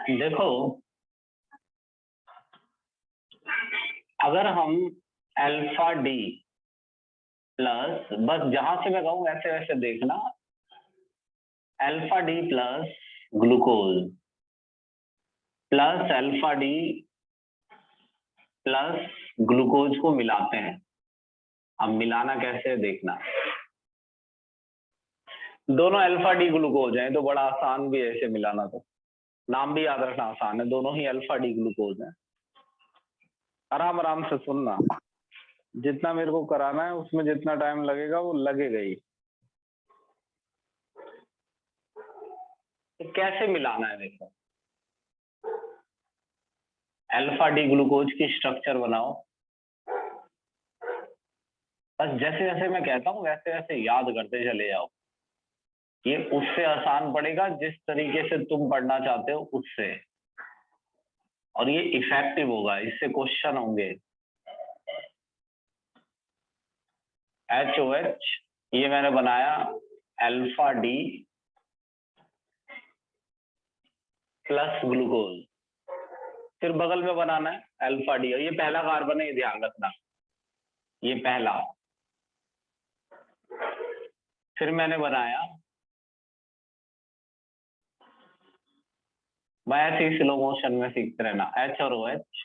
देखो, अगर हम अल्फा डी प्लस, बस जहां से मैं कहूँ वैसे वैसे देखना, alpha D plus glucose plus alpha D plus glucose को मिलाते हैं। अब मिलाना कैसे है देखना। दोनों अल्फा डी ग्लूकोज हैं, तो बड़ा आसान भी है इसे मिलाना, तो नाम भी याद रखना आसान है, दोनों ही अल्फा डी ग्लूकोज हैं। आराम आराम से सुनना, जितना मेरे को कराना है उसमें जितना टाइम लगेगा वो लगेगा ही। तो कैसे मिलाना है देखो, अल्फा डी ग्लूकोज की स्ट्रक्चर बनाओ, बस जैसे जैसे मैं कहता हूँ वैसे वैसे याद करते चले जाओ। ये उससे आसान पड़ेगा जिस तरीके से तुम पढ़ना चाहते हो उससे, और ये इफेक्टिव होगा, इससे क्वेश्चन होंगे। HOH ये मैंने बनाया अल्फा डी प्लस ग्लूकोज, फिर बगल में बनाना है अल्फा डी, और ये पहला कार्बन है, ये ध्यान रखना, ये पहला। फिर मैंने बनाया, मैं ऐसे ही स्लो मोशन में सीखते रहना, H और OH,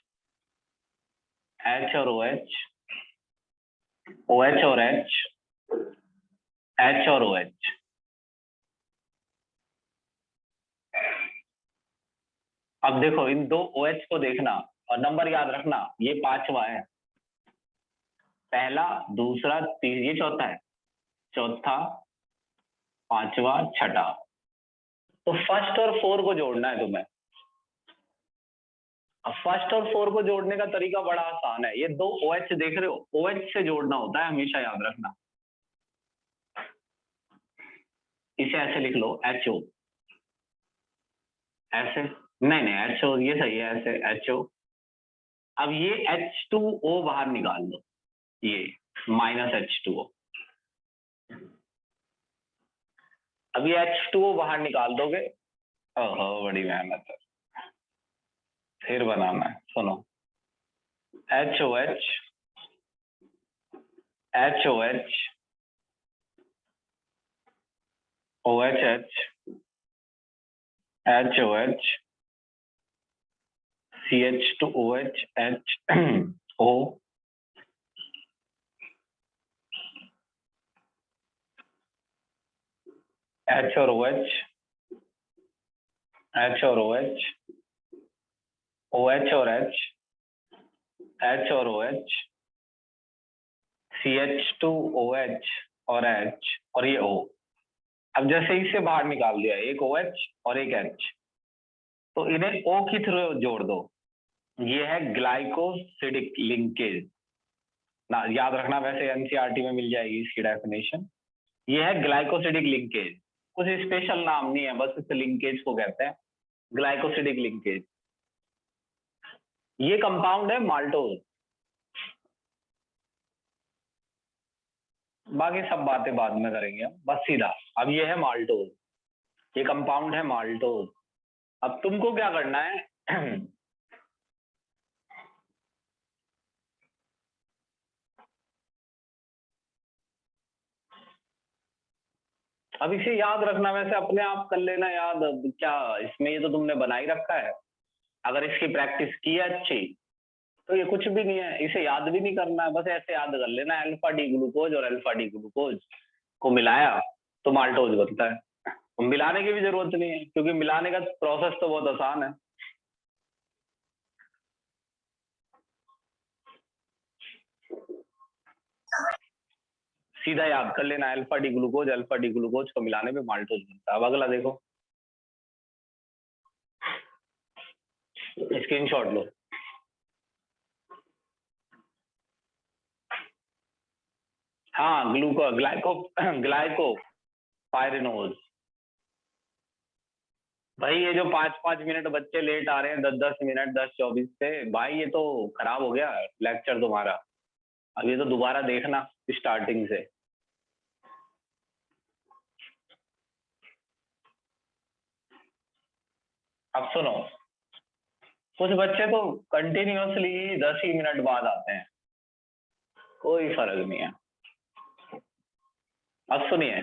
H और OH, OH और H, H और OH। अब देखो इन दो OH को देखना और नंबर याद रखना, ये पांचवा है, पहला दूसरा तीसरा, ये चौथा है, चौथा पांचवा छठा। तो फर्स्ट और फोर को जोड़ना है तुम्हें। अब फर्स्ट और फोर को जोड़ने का तरीका बड़ा आसान है, ये दो OH देख रहे हो, OH से जोड़ना होता है, हमेशा याद रखना। इसे ऐसे लिख लो HO, ऐसे नहीं नहीं HO ये सही है, ऐसे HO। अब ये H2O बाहर निकाल दो, ये -H2O। अब ये H2O बाहर निकाल दोगे, ओहो बड़ी मेहनत है, फिर बनाना है, सुनो, HOH, HOH, OHH, HOH, CH2OH, HO, H और OH, H और OH, OH और H, H और OH, CH2OH और H और ये O। अब जैसे इसे बाहर निकाल दिया, एक OH और एक H, तो इन्हें O की थ्रू जोड़ दो, ये है ग्लाइकोसिडिक लिंकेज ना, याद रखना, वैसे एनसीईआरटी में मिल जाएगी इसकी डेफिनेशन। ये है ग्लाइकोसिडिक लिंकेज, कुछ स्पेशल नाम नहीं है, बस इस लिंकेज को कहते हैं ग्लाइकोसिडिक लिंकेज। ये कंपाउंड है माल्टोज, बाकी सब बातें बाद में करेंगे हम, बस सीधा। अब ये है माल्टोज, ये कंपाउंड है माल्टोज। अब तुमको क्या करना है अब इसे याद रखना, वैसे अपने आप कर लेना याद, क्या इसमें, ये तो तुमने बना ही रखा है। अगर इसकी प्रैक्टिस की है अच्छी तो ये कुछ भी नहीं है, इसे याद भी नहीं करना है, बस ऐसे याद कर लेना, अल्फा डी ग्लूकोज और अल्फा डी ग्लूकोज को मिलाया तो माल्टोज बनता है। मिलाने की भी जरूरत नहीं है, क्योंकि मिलाने का प्रोसेस तो बहुत आसान है। सीधा याद कर लेना, अल्फा डी ग्लूकोज को मिलाने पे माल्टोज बनता है। अब अगला देखो, स्क्रीनशॉट लो। हाँ ग्लाइको पायरिनोज। भाई ये जो 5-5 मिनट बच्चे लेट आ रहे हैं, 10-10 मिनट, 10-24 से, भाई ये तो खराब हो गया लेक्चर तुम्हारा। अब ये तो दोबारा देखना स्टार्टिंग से। अब सुनो, कुछ बच्चे तो कंटिन्यूअसली 10 ही मिनट बाद आते हैं, कोई फर्क नहीं है। अब सुनिए,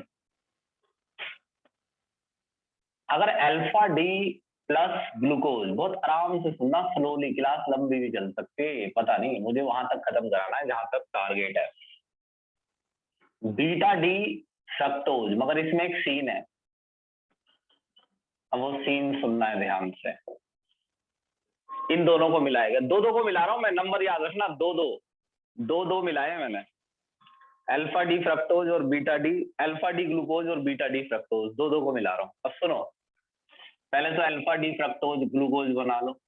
अगर अल्फा डी प्लस ग्लूकोज, बहुत आराम से सुनना, स्लोली, क्लास लंबी भी चल सकती है, पता नहीं, मुझे वहां तक खत्म कराना है जहां तक टारगेट है। बीटा डी फ्रक्टोज, मगर इसमें एक सीन है, अब वो सीन सुनना है ध्यान से। इन दोनों को मिलाएगा, दो दो को मिला रहा हूं मैं, नंबर याद रखना, दो दो दो दो मिलाए मैंने, अल्फा डी फ्रक्टोज और beta D, alpha D glucose और बीटा डी फ्रक्टोज, दो दो को मिला रहा हूं। अब सुनो, पहले तो अल्फा डी फ्रक्टोज ग्लूकोज बना लो।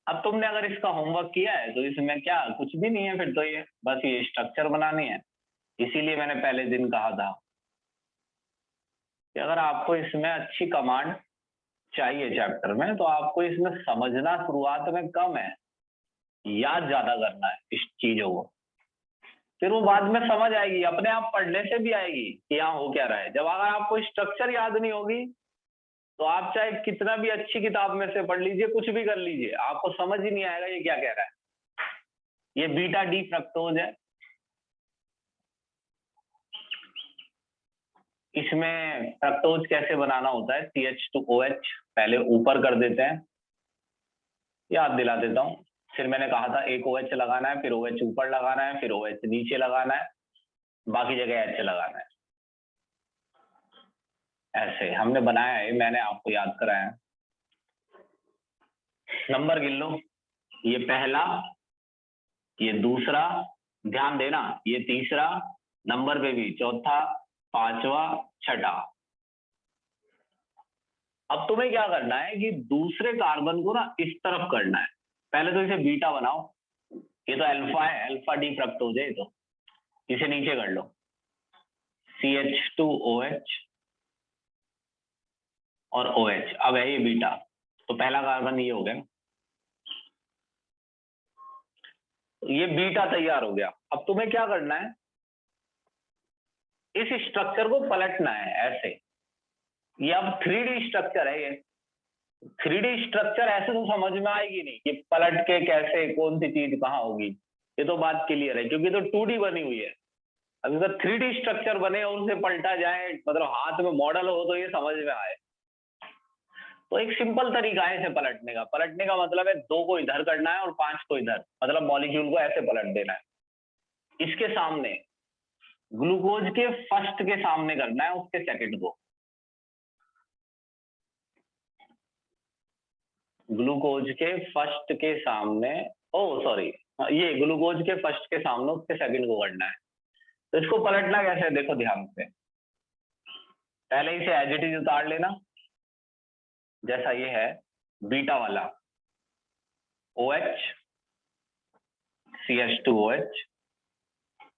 अब तुमने अगर इसका होमवर्क किया है तो इसमें क्या कुछ भी नहीं है, फिर तो ये बस ये स्ट्रक्चर बनानी है। इसीलिए मैंने पहले दिन कहा था कि अगर आपको इसमें अच्छी कमांड चाहिए चैप्टर में, तो आपको इसमें समझना शुरुआत में कम है, याद ज्यादा करना है इस चीजों को, फिर वो बाद में समझ आएगी, अपने आप पढ़ने से भी आएगी कि यहाँ हो क्या रहा है। जब अगर आपको स्ट्रक्चर याद नहीं होगी तो आप चाहे कितना भी अच्छी किताब में से पढ़ लीजिए, कुछ भी कर लीजिए, आपको समझ ही नहीं आएगा ये क्या कह रहा है। ये बीटा डी फ्रक्टोज है, इसमें फ्रक्टोज कैसे बनाना होता है, CH2OH पहले ऊपर कर देते हैं, याद दिला देता हूं। फिर मैंने कहा था एक OH लगाना है, फिर OH ऊपर लगाना है, फिर OH नीचे लगाना है, बाकी जगह H लगाना है। ऐसे हमने बनाया है, मैंने आपको याद कराया। नंबर गिन लो, ये पहला, ये दूसरा, ध्यान देना, ये तीसरा, नंबर पे भी चौथा, पांचवा, छठा। अब तुम्हें क्या करना है कि दूसरे कार्बन को ना इस तरफ करना है। पहले तो इसे बीटा बनाओ, ये तो अल्फा है, अल्फा डी फ्रक्टोज है, तो इसे नीचे कर लो, CH2OH और OH। अब है ये बीटा, तो पहला कार्बन ये हो गया, ये बीटा तैयार हो गया। अब तुम्हें क्या करना है, इस स्ट्रक्चर को पलटना है ऐसे। ये अब 3D स्ट्रक्चर है, ये 3D स्ट्रक्चर ऐसे तो समझ में आएगी नहीं कि पलट के कैसे कौन सी चीज कहाँ होगी, ये तो बात क्लियर है, क्योंकि तो 2D बनी हुई है। अब अगर 3D स्ट्रक्चर बने और उसे पलटा जाए, मतलब हाथ में मॉडल हो, तो ये समझ में आए। तो एक सिंपल तरीका है इसे पलटने का। पलटने का मतलब है 2 को इधर करना है और 5 को इधर, मतलब मॉलिक्यूल को ऐसे पलट देना है। इसके सामने ग्लूकोज के फर्स्ट के सामने करना है उसके सेकंड को, ग्लूकोज के फर्स्ट के सामने, ओ सॉरी, ये ग्लूकोज के फर्स्ट के सामने उसके सेकंड को करना है। तो इसको पलटना कैसे है, देखो ध्यान से, पहले इसे एज इट इज उतार लेना, जैसा ये है, बीटा वाला OH, CH2OH।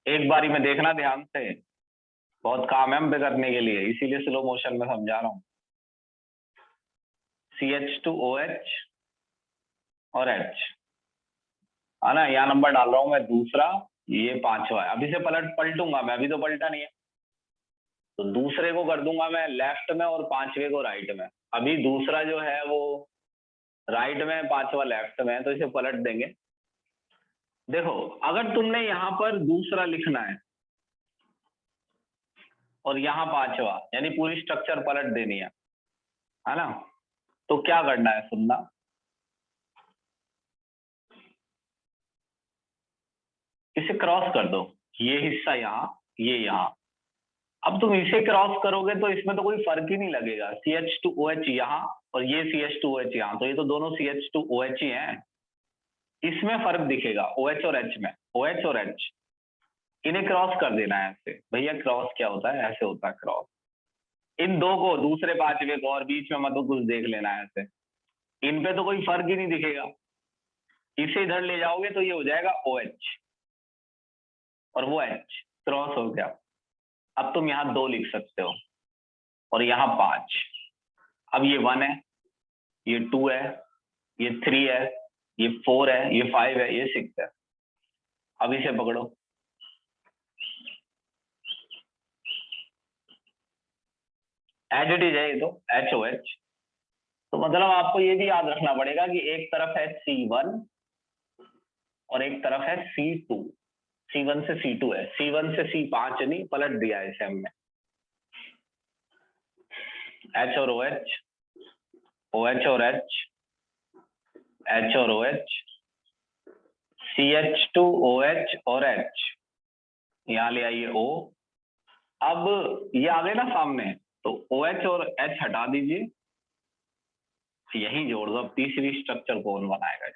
एक बारी में देखना ध्यान से, बहुत काम है हम पे करने के लिए, इसीलिए स्लो मोशन में समझा रहा हूँ। CH2OH और H, है ना, यहाँ नंबर डाल रहा हूं मैं दूसरा, ये पांचवा है। अभी से पलटूंगा मैं, अभी तो पलटा नहीं है, तो दूसरे को कर दूंगा मैं लेफ्ट में और पांचवे को राइट में। अभी दूसरा जो है वो राइट में, पांचवा लेफ्ट में है, तो इसे पलट देंगे। देखो, अगर तुमने यहाँ पर दूसरा लिखना है और यहाँ पांचवा, यानी पूरी स्ट्रक्चर पलट देनी है ना, तो क्या करना है सुनना, इसे क्रॉस कर दो, ये हिस्सा यहाँ, ये यहाँ। अब तुम इसे क्रॉस करोगे तो इसमें तो कोई फर्क ही नहीं लगेगा, CH2OH यहाँ और ये CH2OH यहाँ, तो ये तो दोनों CH2OH ही हैं। इसमें फर्क दिखेगा OH और H में, OH और H, इन्हें क्रॉस कर देना है ऐसे। भैया क्रॉस क्या होता है, ऐसे होता है क्रॉस। इन दो को, दूसरे पांचवे को, और बीच में मत कुछ देख लेना है ऐसे, इन पे तो कोई फर्क ही नहीं दिखेगा। इसे इधर ले जाओगे तो ये हो जाएगा OH और वो H, क्रॉस हो गया। अब तुम यहाँ 2 लिख सकते हो और यहाँ 5। अब ये 1 है, ये 2 है, ये 3 है, ये 4 है, ये 5 है, ये 6 है। अब इसे पकड़ो, एज इट इज है ये तो HOH। तो तो मतलब आपको ये भी याद रखना पड़ेगा कि एक तरफ है C1 और एक तरफ है C2। C1 से C2 है, C1 से C5 नहीं, पलट दिया है इसे हमने। H और OH, OH और H, H और OH, CH2OH और H, यहाँ ले आइए O। अब ये आ गए ना सामने, तो OH और H हटा दीजिए, यही जोड़ दो। अब तीसरी स्ट्रक्चर कौन बनाएगा?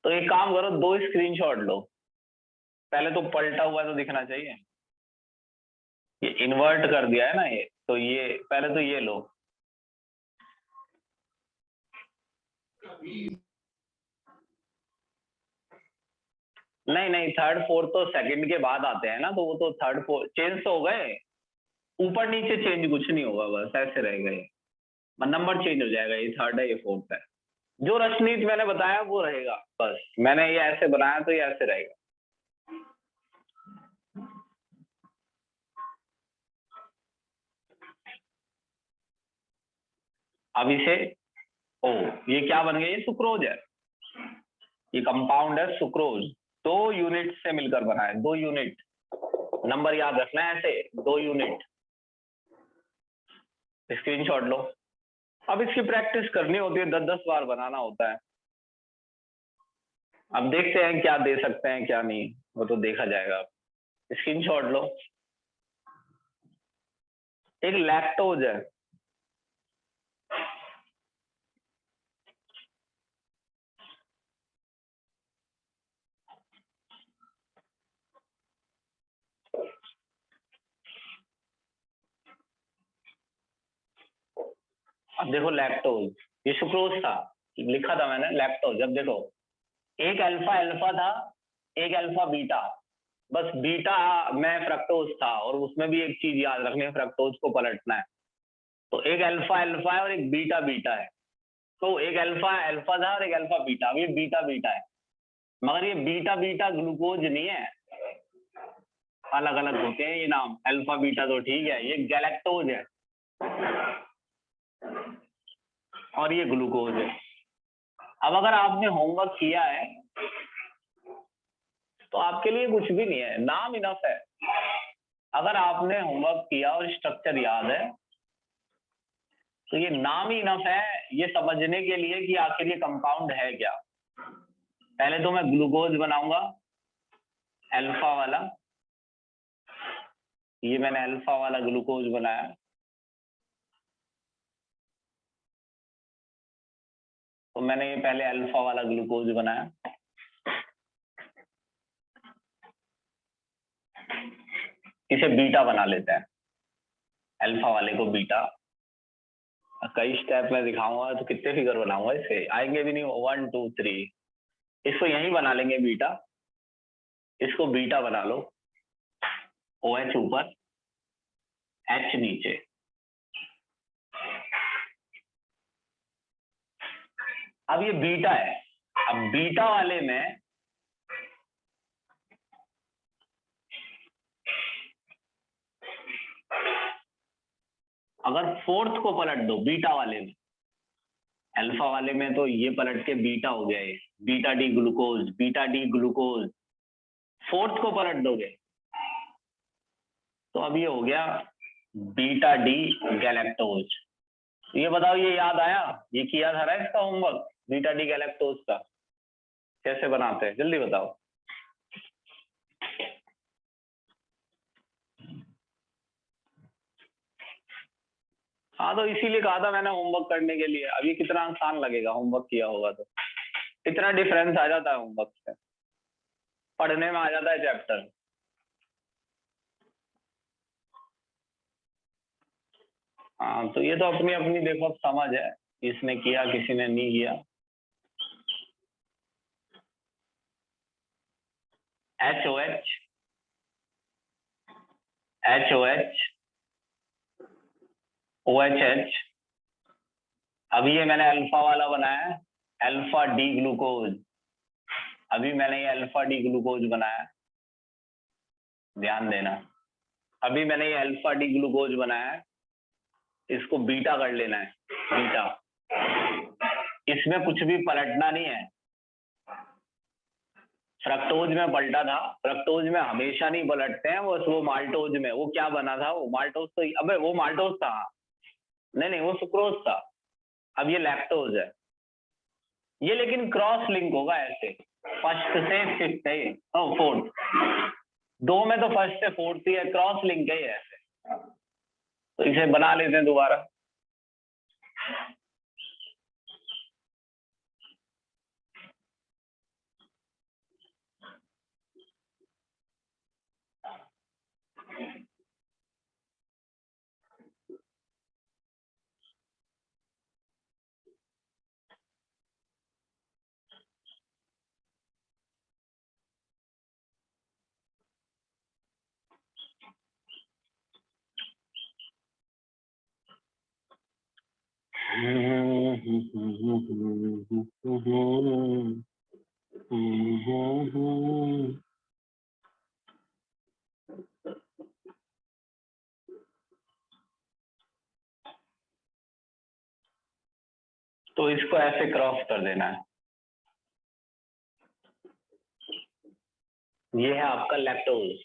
तो एक काम करो, 2 स्क्रीनशॉट लो। पहले तो पलटा हुआ तो दिखना चाहिए, ये इन्वर्ट कर दिया है ना ये, तो ये पहले तो ये लो। नहीं नहीं, थर्ड फोर्थ तो सेकंड के बाद आते हैं ना, तो वो तो थर्ड फोर्थ चेंज तो हो गए, ऊपर नीचे चेंज कुछ नहीं होगा, बस ऐसे रहेगा ये, नंबर चेंज हो जाएगा, ये थर्ड है ये फोर्थ है। जो रशनीत मैंने बताया वो रहेगा, बस मैंने ये ऐसे बनाया तो ये ऐसे रहेगा। अब इसे ओ, ये क्या बन गया? ये सुक्रोज है, ये कंपाउंड है सुक्रोज। 2 यूनिट से मिलकर बना है, 2 यूनिट, नंबर याद रखना है ऐसे, 2 यूनिट। स्क्रीनशॉट लो। अब इसकी प्रैक्टिस करनी होती है, 10-10 बार बनाना होता है। अब देखते हैं क्या दे सकते हैं क्या नहीं, वो तो देखा जाएगा। स्क्रीनशॉट लो। एक लैक्टोज है, अब देखो लैक्टोज, ये सुक्रोज था, लिखा था मैंने लैक्टोज। अब देखो, एक अल्फा अल्फा था, एक अल्फा बीटा, बस बीटा में फ्रक्टोज था, और उसमें भी एक चीज याद रखनी है, फ्रक्टोज को पलटना है। तो एक अल्फा अल्फा है और एक बीटा बीटा है, तो एक अल्फा अल्फा था और एक अल्फा बीटा, ये बीटा बीटा है, मगर ये बीटा बीटा ग्लूकोज नहीं है, अलग अलग होते हैं ये नाम। अल्फा बीटा तो ठीक है, ये गैलेक्टोज है और ये ग्लूकोज है। अब अगर आपने होमवर्क किया है तो आपके लिए कुछ भी नहीं है, नाम इनफ है। अगर आपने होमवर्क किया और स्ट्रक्चर याद है तो ये नाम ही इनफ है ये समझने के लिए कि आखिर ये कंपाउंड है क्या। पहले तो मैं ग्लूकोज बनाऊंगा, अल्फा वाला, ये मैंने अल्फा वाला ग्लूकोज बनाया। तो मैंने ये पहले अल्फा वाला ग्लूकोज बनाया, इसे बीटा बना लेते हैं, अल्फा वाले को बीटा। कई स्टेप में दिखाऊंगा तो कितने फिगर बनाऊंगा, इससे आएंगे भी नहीं 1 2 3। इसको यहीं बना लेंगे बीटा, इसको बीटा बना लो, OH ऊपर H नीचे। अब ये बीटा है, अब बीटा वाले में अगर फोर्थ को पलट दो, बीटा वाले में, अल्फा वाले में तो ये पलट के बीटा हो गया, ये beta D glucose, beta D glucose. Fourth को पलट दोगे तो अब ये हो गया बीटा डी गैलेक्टोज। ये बताओ, ये याद आया? ये किया था ना इसका होमवर्क, बीटा डी गैलेक्टोज का कैसे बनाते हैं, जल्दी बताओ। हाँ, तो इसीलिए कहा था मैंने होमवर्क करने के लिए। अब ये कितना आसान लगेगा, होमवर्क किया होगा तो इतना डिफरेंस आ जाता है होमवर्क से, पढ़ने में आ जाता है चैप्टर। हाँ, तो ये तो अपनी अपनी देखो समझ है, किसने किया किसी ने नहीं किया। HOH, HOH, OHH। अभी ये मैंने अल्फा वाला बनाया, अल्फा डी ग्लूकोज। अभी मैंने ये अल्फा डी ग्लूकोज बनाया, ध्यान देना। अभी मैंने ये अल्फा डी ग्लूकोज बनाया, इसको बीटा कर लेना है, बीटा। इसमें कुछ भी पलटना नहीं है। फ्रक्टोज में पलटा था, फ्रक्टोज में हमेशा नहीं पलटते हैं, बस वो माल्टोज में, वो क्या बना था, वो माल्टोज तो, अबे वो माल्टोज था, नहीं नहीं वो सुक्रोज था, अब ये लैक्टोज है। ये लेकिन क्रॉस लिंक होगा ऐसे, फर्स्ट से फिफ्थ है ये, फोर्थ, दो में तो फर्स्ट से फोर्थ ही है, क्रॉस लिंक है ये ऐसे। तो इसे बना लेते हैं दोबारा। तो इसको ऐसे क्रॉस कर देना है। ये है आपका लैक्टोज।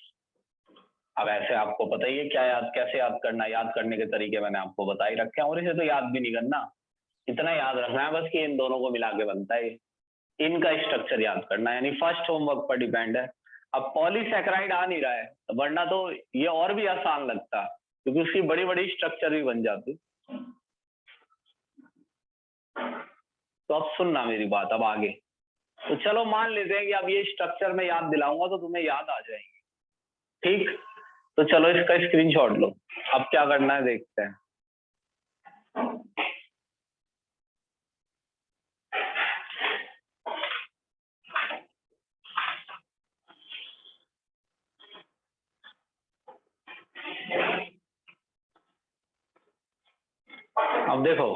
अब ऐसे आपको पता ही है क्या याद, कैसे याद करना, याद करने के तरीके मैंने आपको बता ही रखे हैं, और इसे तो याद भी नहीं करना, इतना याद रखना है बस कि इन दोनों को मिला के बनता है, इनका स्ट्रक्चर याद करना है, यानी फर्स्ट होमवर्क पर डिपेंड है। अब पॉलीसैकेराइड आ नहीं रहा है, वरना तो ये और भी आसान लगता, क्योंकि उसकी बड़ी बड़ी स्ट्रक्चर भी बन जाती। तो अब सुनना मेरी बात अब आगे। तो चलो मान लेते हैं कि अब ये स्ट्रक्चर मैं याद दिलाऊंगा तो तुम्हें याद आ जाएंगे, ठीक। तो चलो इसका स्क्रीनशॉट लो। अब क्या करना है देखते हैं। अब देखो,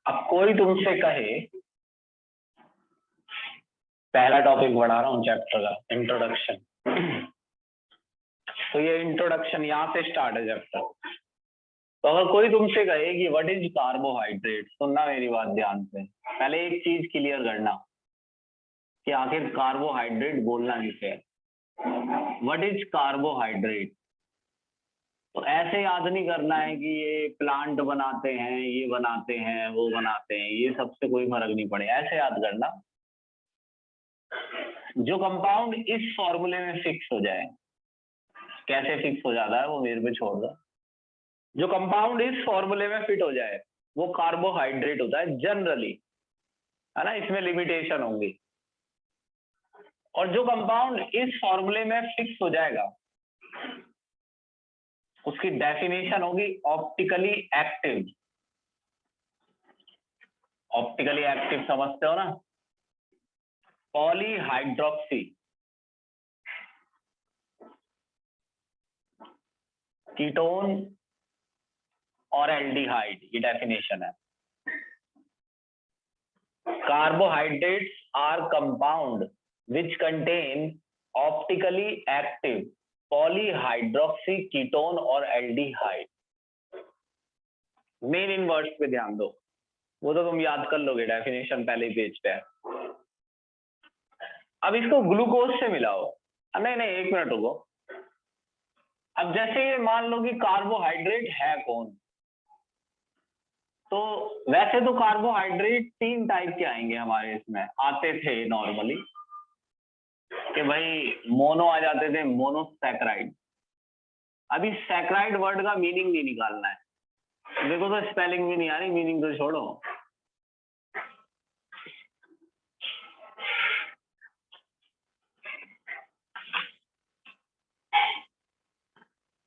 अब कोई तुमसे कहे, पहला टॉपिक बढ़ा रहा हूं चैप्टर का, इंट्रोडक्शन। तो ये इंट्रोडक्शन यहाँ से स्टार्ट है चैप्टर। तो अगर कोई तुमसे कहे कि व्हाट इज कार्बोहाइड्रेट, सुनना मेरी बात ध्यान से, पहले एक चीज क्लियर करना कि आखिर कार्बोहाइड्रेट बोलना किसे है। व्हाट इज कार्बोहाइड्रेट, तो ऐसे याद नहीं करना है कि ये प्लांट बनाते हैं, ये बनाते हैं, वो बनाते हैं, ये सबसे कोई फर्क नहीं पड़े, ऐसे याद करना। जो कंपाउंड इस फॉर्मूले में फिक्स हो जाए, कैसे फिक्स हो जाता है वो मेरे पे छोड़ दो, जो कंपाउंड इस फॉर्मूले में फिट हो जाए वो कार्बोहाइड्रेट होता है जनरली, है ना, इसमें लिमिटेशन होंगी। और जो कंपाउंड इस फॉर्मूले में फिक्स हो जाएगा उसकी डेफिनेशन होगी ऑप्टिकली एक्टिव। ऑप्टिकली एक्टिव समझते हो ना, पॉलीहाइड्रोक्सी कीटोन और एल्डिहाइड, ये डेफिनेशन है। Carbohydrates are compound which contain optically active polyhydroxy ketone और एल्डिहाइड। मेन इन वर्ड्स पे ध्यान दो, वो तो तुम याद कर लोगे, डेफिनेशन पहले पेज पे है। अब इसको ग्लूकोज से मिलाओ, नहीं नहीं एक मिनट रुको। अब जैसे ये मान लो कि कार्बोहाइड्रेट है कौन, तो वैसे तो कार्बोहाइड्रेट तीन टाइप के आएंगे हमारे इसमें, आते थे नॉर्मली, कि भाई मोनो आ जाते थे, मोनोसैकेराइड। अभी सैकेराइड वर्ड का मीनिंग नहीं निकालना है, देखो तो स्पेलिंग भी नहीं आ रही, मीनिंग तो छोड़ो।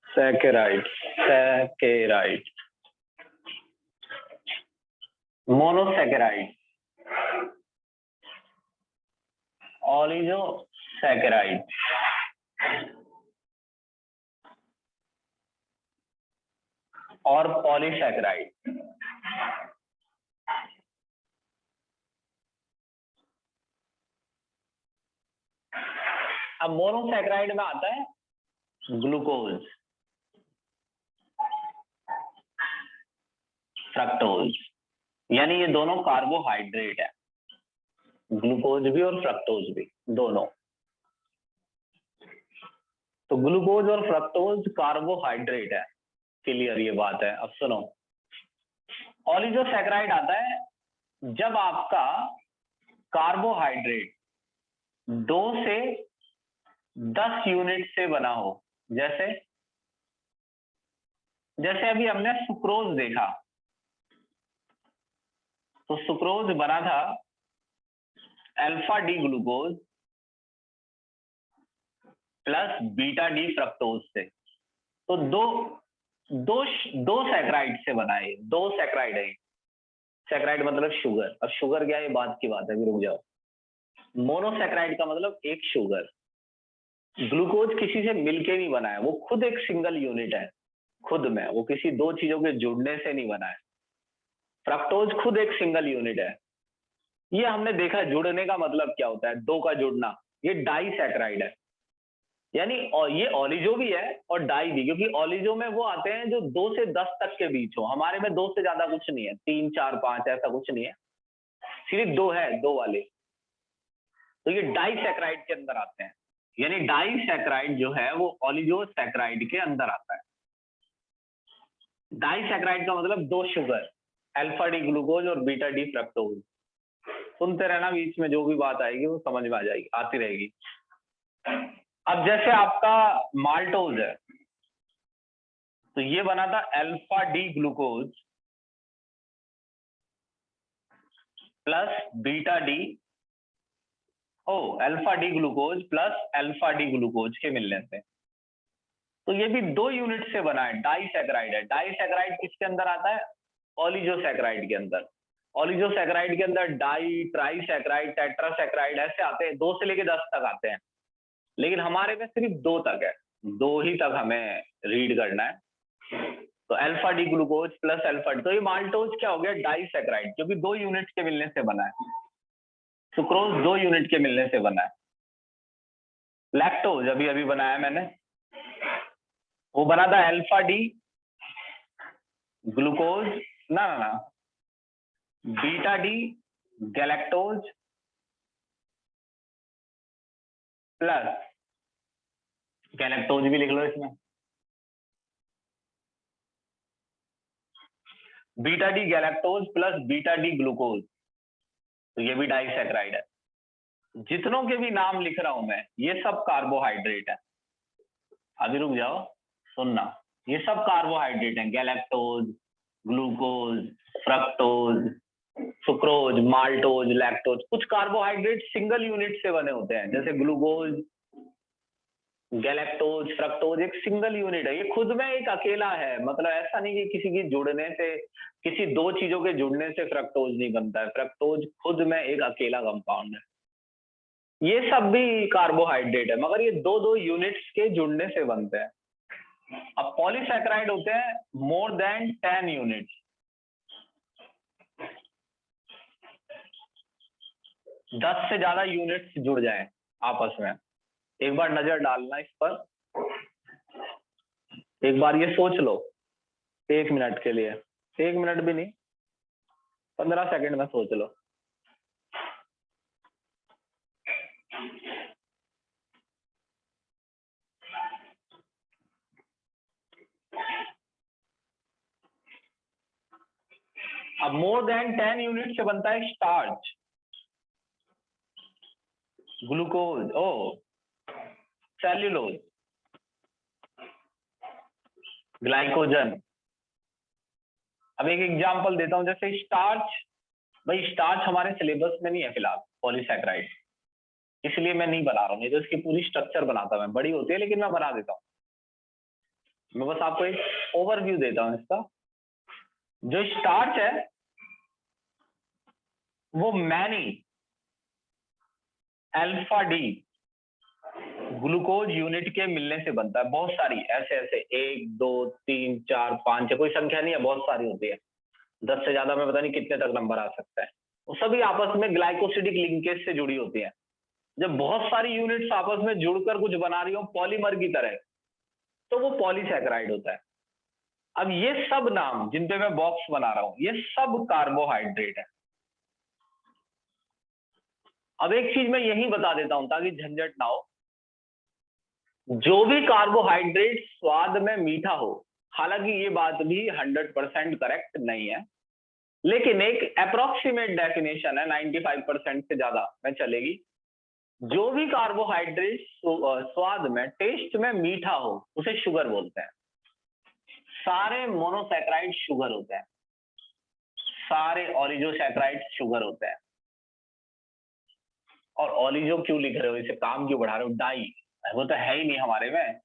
सैकेराइड, सैकेराइड, मोनोसैकेराइड, ऑलिगोसैकेराइड, और पॉलीसैकेराइड। अब मोनोसैकेराइड में आता है ग्लूकोज, फ्रक्टोज, यानी ये दोनों कार्बोहाइड्रेट है, ग्लूकोज भी और फ्रक्टोज भी दोनों। तो ग्लूकोज और फ्रक्टोज कार्बोहाइड्रेट है, क्लियर ये बात है। अब सुनो, ऑलिगोसैकेराइड आता है जब आपका कार्बोहाइड्रेट 2 से 10 यूनिट से बना हो। जैसे अभी हमने सुक्रोज देखा, तो सुक्रोज बना था alpha D glucose plus beta D fructose से। तो दो सैकराइड से बना है, 2 सैकराइड है। सैकराइड मतलब शुगर। अब शुगर क्या है, ये बात की बात है, रुक जाओ। मोनोसैकराइड का मतलब एक शुगर। ग्लूकोज किसी से मिलके नहीं बना है, वो खुद एक सिंगल यूनिट है, खुद में, वो किसी 2 चीजों के जुड़ने से नहीं बना है। फ्रक्टोज खुद एक सिंगल यूनिट है। ये हमने देखा जुड़ने का मतलब क्या होता है, 2 का जुड़ना। ये डाइसैकराइड है, यानी और ये ऑलिजो भी है और डाई भी, क्योंकि ऑलिजो में वो आते हैं जो 2 से 10 तक के बीच हो। हमारे में 2 से ज्यादा कुछ नहीं है, 3, 4, 5 ऐसा कुछ नहीं है, सिर्फ 2 है, 2 वाले। तो ये डाइसैकराइड के अंदर आते हैं, यानी डाइसैकराइड जो है वो ऑलिगोसैकराइड के अंदर आता है। डाइसैकराइड का मतलब 2 शुगर, अल्फा डी ग्लूकोज और बीटा डी फ्रक्टोज। सुनते रहना, बीच में जो भी बात आएगी वो समझ में आ जाएगी, आती रहेगी। अब जैसे आपका माल्टोज है, तो ये बना था alpha D glucose plus beta D, alpha D glucose plus alpha D glucose के मिलने से। तो ये भी 2 यूनिट से बना है, डाइसैकराइड है। डाइसैकराइड किसके अंदर आता है, ऑलिगोसैकराइड के अंदर। ऑलिगोसैकराइड के अंदर डाई, ट्राइसैकराइड, टेट्रासैकराइड ऐसे आते हैं, 2 से लेके 10 तक आते हैं, लेकिन हमारे में सिर्फ 2 तक है, 2 ही तक हमें रीड करना है। तो alpha D glucose plus alpha D, तो ये माल्टोज क्या हो गया, डाइसैकराइड, क्योंकि 2 यूनिट के मिलने से बना है। सुक्रोज 2 यूनिट के मिलने से बना है। लैक्टोज अभी अभी बनाया मैंने, वो बना था अल्फा डी ग्लूकोज, ना ना ना, beta D galactose plus, galactose भी लिख लो इसमें, beta D galactose plus beta D glucose. तो ये भी डाइसैकराइड है। जितनों के भी नाम लिख रहा हूं मैं, ये सब कार्बोहाइड्रेट है। अभी रुक जाओ, सुनना, ये सब कार्बोहाइड्रेट हैं, galactose, glucose, fructose, sucrose, maltose, lactose. कुछ कार्बोहाइड्रेट सिंगल यूनिट से बने होते हैं, जैसे ग्लूकोज, गैलेक्टोज, फ्रक्टोज एक सिंगल यूनिट है, ये खुद में एक अकेला है। मतलब ऐसा नहीं कि किसी की जुड़ने से, किसी 2 चीजों के जुड़ने से फ्रक्टोज नहीं बनता है। फ्रक्टोज खुद में एक अकेला कंपाउंड है। ये सब भी कार्बोहाइड्रेट है, मगर ये 2-2 यूनिट्स के जुड़ने से बनते हैं। अब पॉलीसैकेराइड होते हैं मोर देन 10 यूनिट्स, 10 से ज्यादा यूनिट्स जुड़ जाएं आपस में। एक बार नजर डालना इस पर, एक बार ये सोच लो 1 मिनट के लिए, 1 मिनट भी नहीं, 15 सेकंड में सोच लो। अब मोर देन 10 यूनिट से बनता है स्टार्च, ग्लूकोज, सेल्यूलोज, ग्लाइकोजन। अब एक एग्जांपल देता हूं, जैसे स्टार्च, भाई स्टार्च हमारे सिलेबस में नहीं है फिलहाल, पॉलीसैकेराइड, इसलिए मैं नहीं बना रहा हूँ। नहीं तो इसकी पूरी स्ट्रक्चर बनाता मैं, बड़ी होती है लेकिन मैं बना देता हूँ। मैं बस आपको एक ओवरव्यू देता हूँ इसका। जो स्टार्च है वो many alpha D glucose unit के मिलने से बनता है। बहुत सारी ऐसे ऐसे 1, 2, 3, 4, 5, कोई संख्या नहीं है, बहुत सारी होती है, 10 से ज्यादा में पता नहीं कितने तक नंबर आ सकता है। वो सभी आपस में ग्लाइकोसिडिक लिंकेज से जुड़ी होती है। जब बहुत सारी यूनिट्स आपस में जुड़कर कुछ बना रही हो पॉलीमर की तरह, तो वो पॉलीसैकेराइड होता है। अब ये सब नाम जिन पे मैं बॉक्स बना रहा हूं, ये सब कार्बोहाइड्रेट है। अब एक चीज मैं यही बता देता हूं ताकि झंझट ना हो, जो भी कार्बोहाइड्रेट स्वाद में मीठा हो, हालांकि ये बात भी 100% करेक्ट नहीं है, लेकिन एक अप्रोक्सीमेट डेफिनेशन है, 95% से ज्यादा में चलेगी। जो भी कार्बोहाइड्रेट स्वाद में, टेस्ट में मीठा हो, उसे शुगर बोलते हैं। सारे मोनोसैकेराइड शुगर होते हैं, सारे ओलिगोसैकेराइड शुगर होते हैं। और ओलिगो क्यों लिख रहे हो, इसे काम क्यों बढ़ा रहे हो? डाई, वो तो है ही नहीं हमारे में।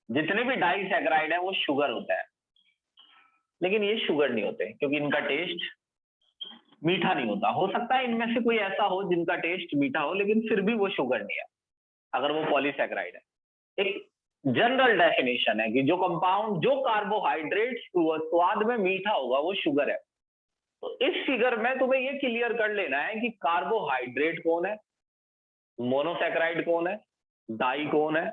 जितने भी डाई सैकेराइड है वो शुगर होता है, लेकिन ये शुगर नहीं होते क्योंकि इनका टेस्ट मीठा नहीं होता। हो सकता है इनमें से कोई ऐसा हो जिनका टेस्ट मीठा हो, लेकिन फिर भी वो शुगर नहीं है अगर वो पॉलीसैकेराइड है। एक जनरल डेफिनेशन है कि जो कंपाउंड, जो कार्बोहाइड्रेट स्वाद में मीठा होगा वो शुगर है। तो इस फिगर में तुम्हें ये क्लियर कर लेना है कि कार्बोहाइड्रेट कौन है, मोनोसैकेराइड कौन है, डाई कौन है,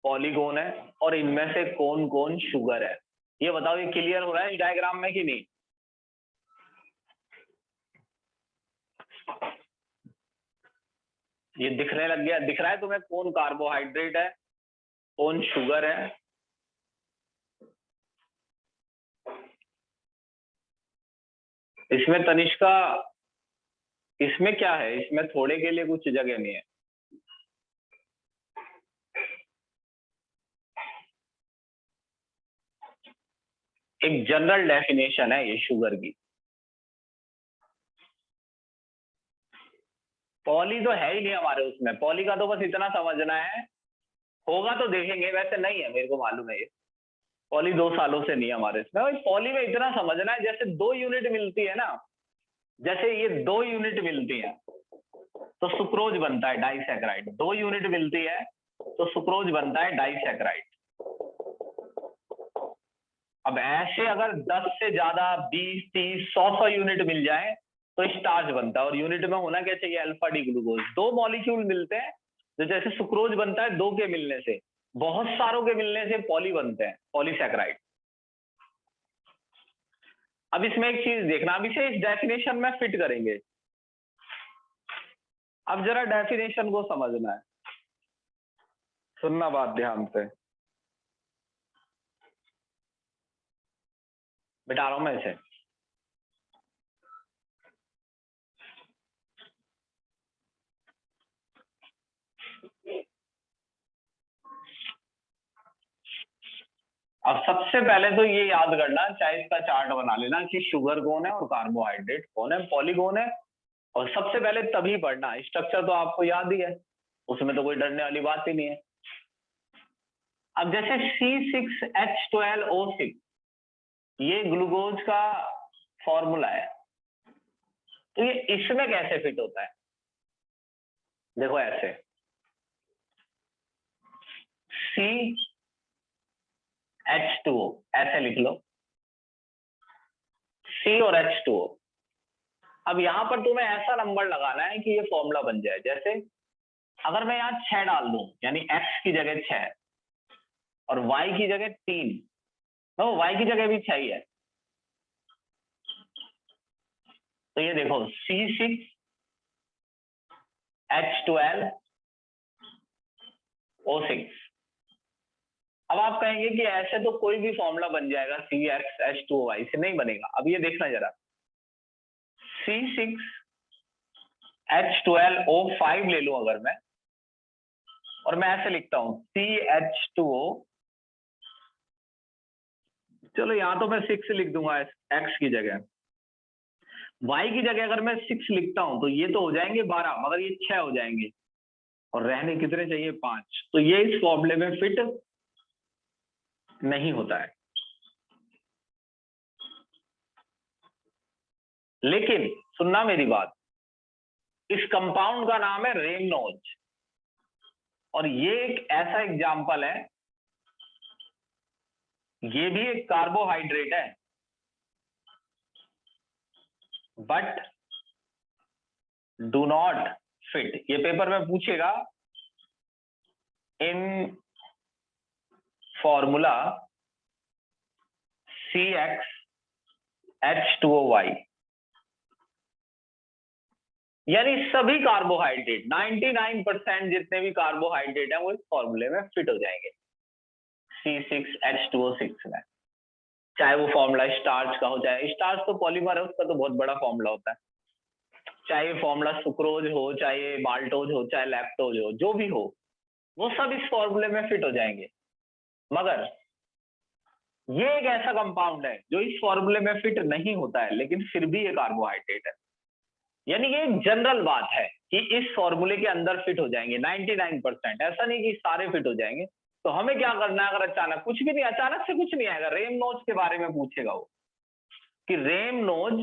पॉली कौन है, और इनमें से कौन कौन शुगर है। ये बताओ, ये क्लियर हो रहा है इस डायग्राम में कि नहीं? ये दिखने लग गया, दिख रहा है तुम्हें कौन कार्बोहाइड्रेट है, कौन शुगर है? इसमें तनिष्का, इसमें क्या है, इसमें थोड़े के लिए कुछ जगह नहीं है। एक जनरल डेफिनेशन है ये शुगर की। पॉली तो है ही नहीं हमारे उसमें, पॉली का तो बस इतना समझना है, होगा तो देखेंगे, वैसे नहीं है, मेरे को मालूम है ये। पॉली 2 सालों से नहीं है हमारे इसमें। और पॉली में इतना समझना है, जैसे 2 यूनिट मिलती है ना, जैसे ये 2 यूनिट मिलती है तो सुक्रोज बनता है डाइसैकेराइड। 2 यूनिट मिलती है तो सुक्रोज बनता है डाइसैकेराइड। अब ऐसे अगर 10 से ज्यादा, 20, 30, 100 यूनिट मिल जाए तो स्टार्च बनता है। और यूनिट में होना क्या चाहिए? Alpha D glucose. 2 मॉलिक्यूल मिलते हैं तो जैसे सुक्रोज बनता है 2 के मिलने से, बहुत सारों के मिलने से पॉली बनते हैं, पॉलीसैकेराइड। अब इसमें एक चीज देखना, अब इसे इस डेफिनेशन में फिट करेंगे। अब जरा डेफिनेशन को समझना है, सुनना बात ध्यान से। बिठा रहा हूं मैं इसे। अब सबसे पहले तो ये याद करना, चाहे इसका चार्ट बना लेना कि शुगर कौन है और कार्बोहाइड्रेट कौन है, पॉली कौन है। और सबसे पहले तभी पढ़ना, स्ट्रक्चर तो आपको याद ही है, उसमें तो कोई डरने वाली बात ही नहीं है। अब जैसे C6H12O6, ये ग्लूकोज का फॉर्मूला है, तो ये इसमें कैसे फिट होता है? देखो ऐसे, CH2O ऐसे लिख लो, C और H2O। अब यहां पर तुम्हें ऐसा नंबर लगाना है कि ये फॉर्मूला बन जाए। जैसे अगर मैं यहां 6 डाल दूं, यानी x की जगह 6 और y की जगह 3, तो y की जगह भी 6 ही है, तो ये देखो C6H12O6। अब आप कहेंगे कि ऐसे तो कोई भी फॉर्मूला बन जाएगा CXH2O, से नहीं बनेगा। अब ये देखना जरा, C6H12O5 ले लूं अगर मैं, और मैं ऐसे लिखता हूं CH2O, चलो यहां तो मैं 6 लिख दूंगा x की जगह, y की जगह अगर मैं 6 लिखता हूं तो ये तो हो जाएंगे 12, मगर ये 6 हो जाएंगे, और रहने कितने चाहिए? 5। तो ये इस फॉर्मूले में फिट नहीं होता है। लेकिन सुनना मेरी बात, इस कंपाउंड का नाम है रेमनोज, और ये एक ऐसा एग्जाम्पल है, ये भी एक कार्बोहाइड्रेट है, बट डू नॉट फिट, ये पेपर में पूछेगा इन फॉर्मूला CxH2OY, यानी सभी कार्बोहाइड्रेट 99% जितने भी कार्बोहाइड्रेट है वो इस फॉर्मूले में फिट हो जाएंगे C6H2O6 में, चाहे वो फॉर्मूला स्टार्च का हो, चाहे स्टार्च तो पॉलीमर है उसका तो बहुत बड़ा फॉर्मूला होता है, चाहे फॉर्मूला सुक्रोज हो, चाहे माल्टोज हो, चाहे लैक्टोज हो, जो भी हो वो सब इस फॉर्मूले में फिट हो जाएंगे। मगर ये एक ऐसा कंपाउंड है जो इस फॉर्मूले में फिट नहीं होता है लेकिन फिर भी ये कार्बोहाइड्रेट है, यानी ये एक जनरल बात है कि इस फॉर्मूले के अंदर फिट हो जाएंगे 99%, ऐसा नहीं कि सारे फिट हो जाएंगे। तो हमें क्या करना है, अगर अचानक कुछ भी नहीं, अचानक से कुछ नहीं आएगा, रेमनोज के बारे में पूछेगा वो कि रेमनोज,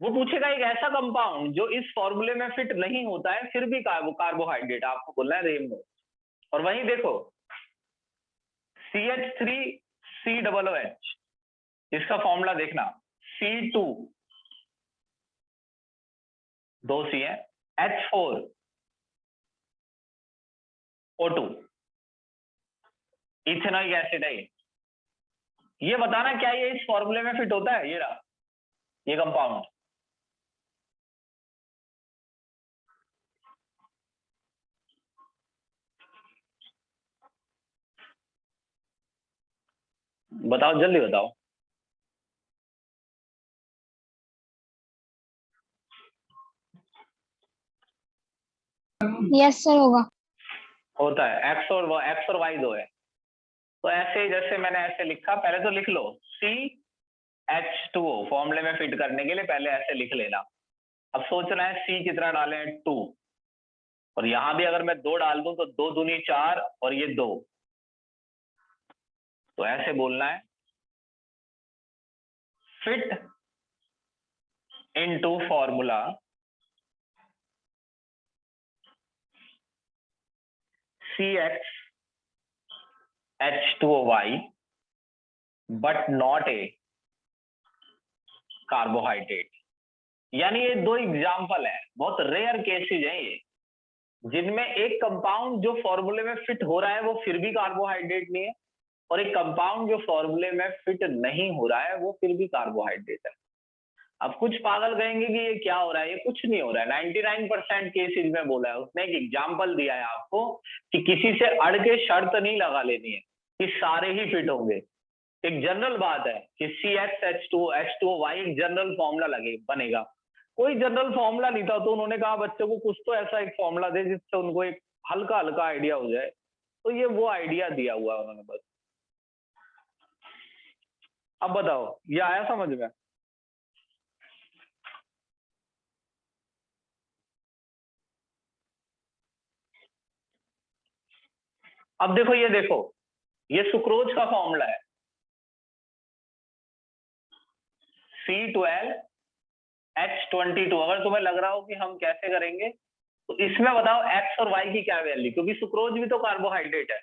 वो पूछेगा एक ऐसा कंपाउंड जो इस फॉर्मूले में फिट नहीं होता है फिर भी कार्बोहाइड्रेट, आपको बोलना है रेमनोज। और वहीं देखो CH3COOH, इसका फॉर्मूला देखना C2, 2 C है, H4O2, इथेनॉइक एसिड है। ये बताना क्या ये इस फॉर्मूले में फिट होता है, ये रहा ये कंपाउंड। बताओ जल्दी बताओ। यस सर होगा। होता है, एक्स और वाई दो है, तो ऐसे जैसे मैंने ऐसे लिखा, पहले तो लिख लो CH2O, फॉर्मूले में फिट करने के लिए पहले ऐसे लिख लेना। अब सोचना है C कितना डालें, 2, और यहां भी अगर मैं 2 डाल दूं तो 2 दूनी 4 और ये 2, तो ऐसे बोलना है fit into formula CxH2OY but not a carbohydrate. यानी ये 2 एग्जाम्पल है, बहुत रेयर केसेज है ये, जिनमें एक कंपाउंड जो फॉर्मूले में फिट हो रहा है वो फिर भी कार्बोहाइड्रेट नहीं है, और एक कंपाउंड जो फॉर्मूले में फिट नहीं हो रहा है वो फिर भी कार्बोहाइड्रेट है। अब कुछ पागल कहेंगे कि ये क्या हो रहा है, ये कुछ नहीं हो रहा है, 99% केसेज में बोला है उसने, एक एग्जाम्पल दिया है आपको कि किसी से अड़ के शर्त नहीं लगा लेनी है कि सारे ही फिट होंगे। एक जनरल बात है कि CxH2OY एक जनरल फॉर्मूला बनेगा, कोई जनरल फॉर्मूला नहीं था तो उन्होंने कहा बच्चों को कुछ तो ऐसा एक फॉर्मूला दे जिससे उनको एक हल्का हल्का आइडिया हो जाए, तो ये वो आइडिया दिया हुआ है उन्होंने बस। अब बताओ ये आया समझ में? अब देखो ये सुक्रोज का फॉर्मूला है C12H22। अगर तुम्हें लग रहा हो कि हम कैसे करेंगे तो इसमें बताओ एक्स और वाई की क्या वैल्यू, क्योंकि सुक्रोज भी तो कार्बोहाइड्रेट है।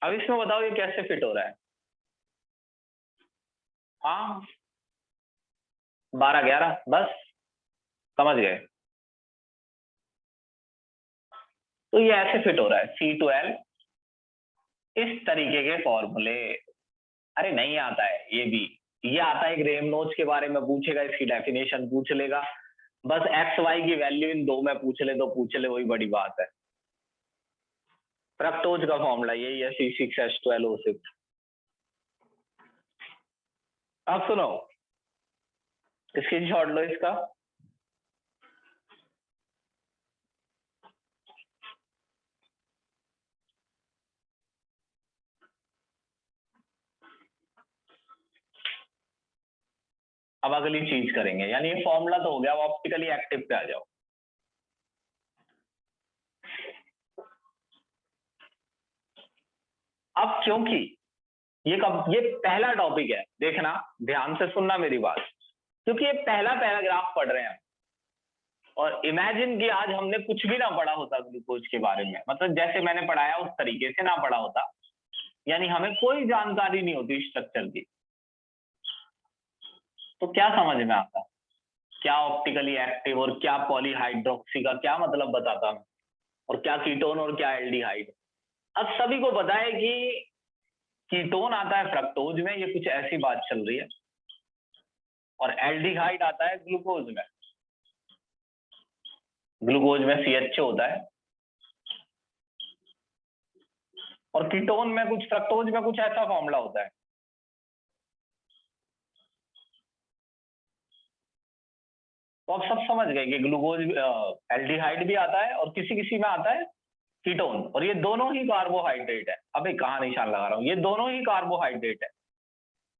अब इसमें बताओ ये कैसे फिट हो रहा है। हाँ 12-11 बस, समझ गए? तो ये ऐसे फिट हो रहा है C12 इस तरीके के फॉर्मूले। अरे नहीं आता है ये भी, ये आता है एक रेमनोज के बारे में पूछेगा, इसकी डेफिनेशन पूछ लेगा, बस एक्स वाई की वैल्यू इन 2 में पूछ ले तो पूछ ले, वही बड़ी बात है। फ्रक्टोज का फॉर्मूला यही है C6H12O6। अब सुनो, स्क्रीनशॉट लो इसका। अब अगली चीज करेंगे, यानी ये फॉर्मूला तो हो गया, अब ऑप्टिकली एक्टिव पे आ जाओ। अब क्योंकि ये पहला टॉपिक है, देखना ध्यान से सुनना मेरी बात, क्योंकि ये पहला पैराग्राफ पढ़ रहे हैं, और इमेजिन कि आज हमने कुछ भी ना पढ़ा होता ग्लूकोज के बारे में, मतलब जैसे मैंने पढ़ाया उस तरीके से ना पढ़ा होता, यानी हमें कोई जानकारी नहीं होती स्ट्रक्चर की, तो क्या समझ में आता, क्या ऑप्टिकली एक्टिव और क्या पॉलीहाइड्रोक्सी का क्या मतलब बताता मैं, और क्या कीटोन और क्या एल्डिहाइड। अब सभी को पता है कि कीटोन आता है फ्रक्टोज में, ये कुछ ऐसी बात चल रही है, और एल्डिहाइड आता है ग्लूकोज में। ग्लूकोज में CHO होता है, और कीटोन में कुछ, फ्रक्टोज में कुछ ऐसा फॉर्मूला होता है। तो आप सब समझ गए कि ग्लूकोज एल्डिहाइड भी आता है और किसी किसी में आता है कीटोन, और ये दोनों ही कार्बोहाइड्रेट है। अबे कहाँ निशान लगा रहा हूँ, ये दोनों ही कार्बोहाइड्रेट है,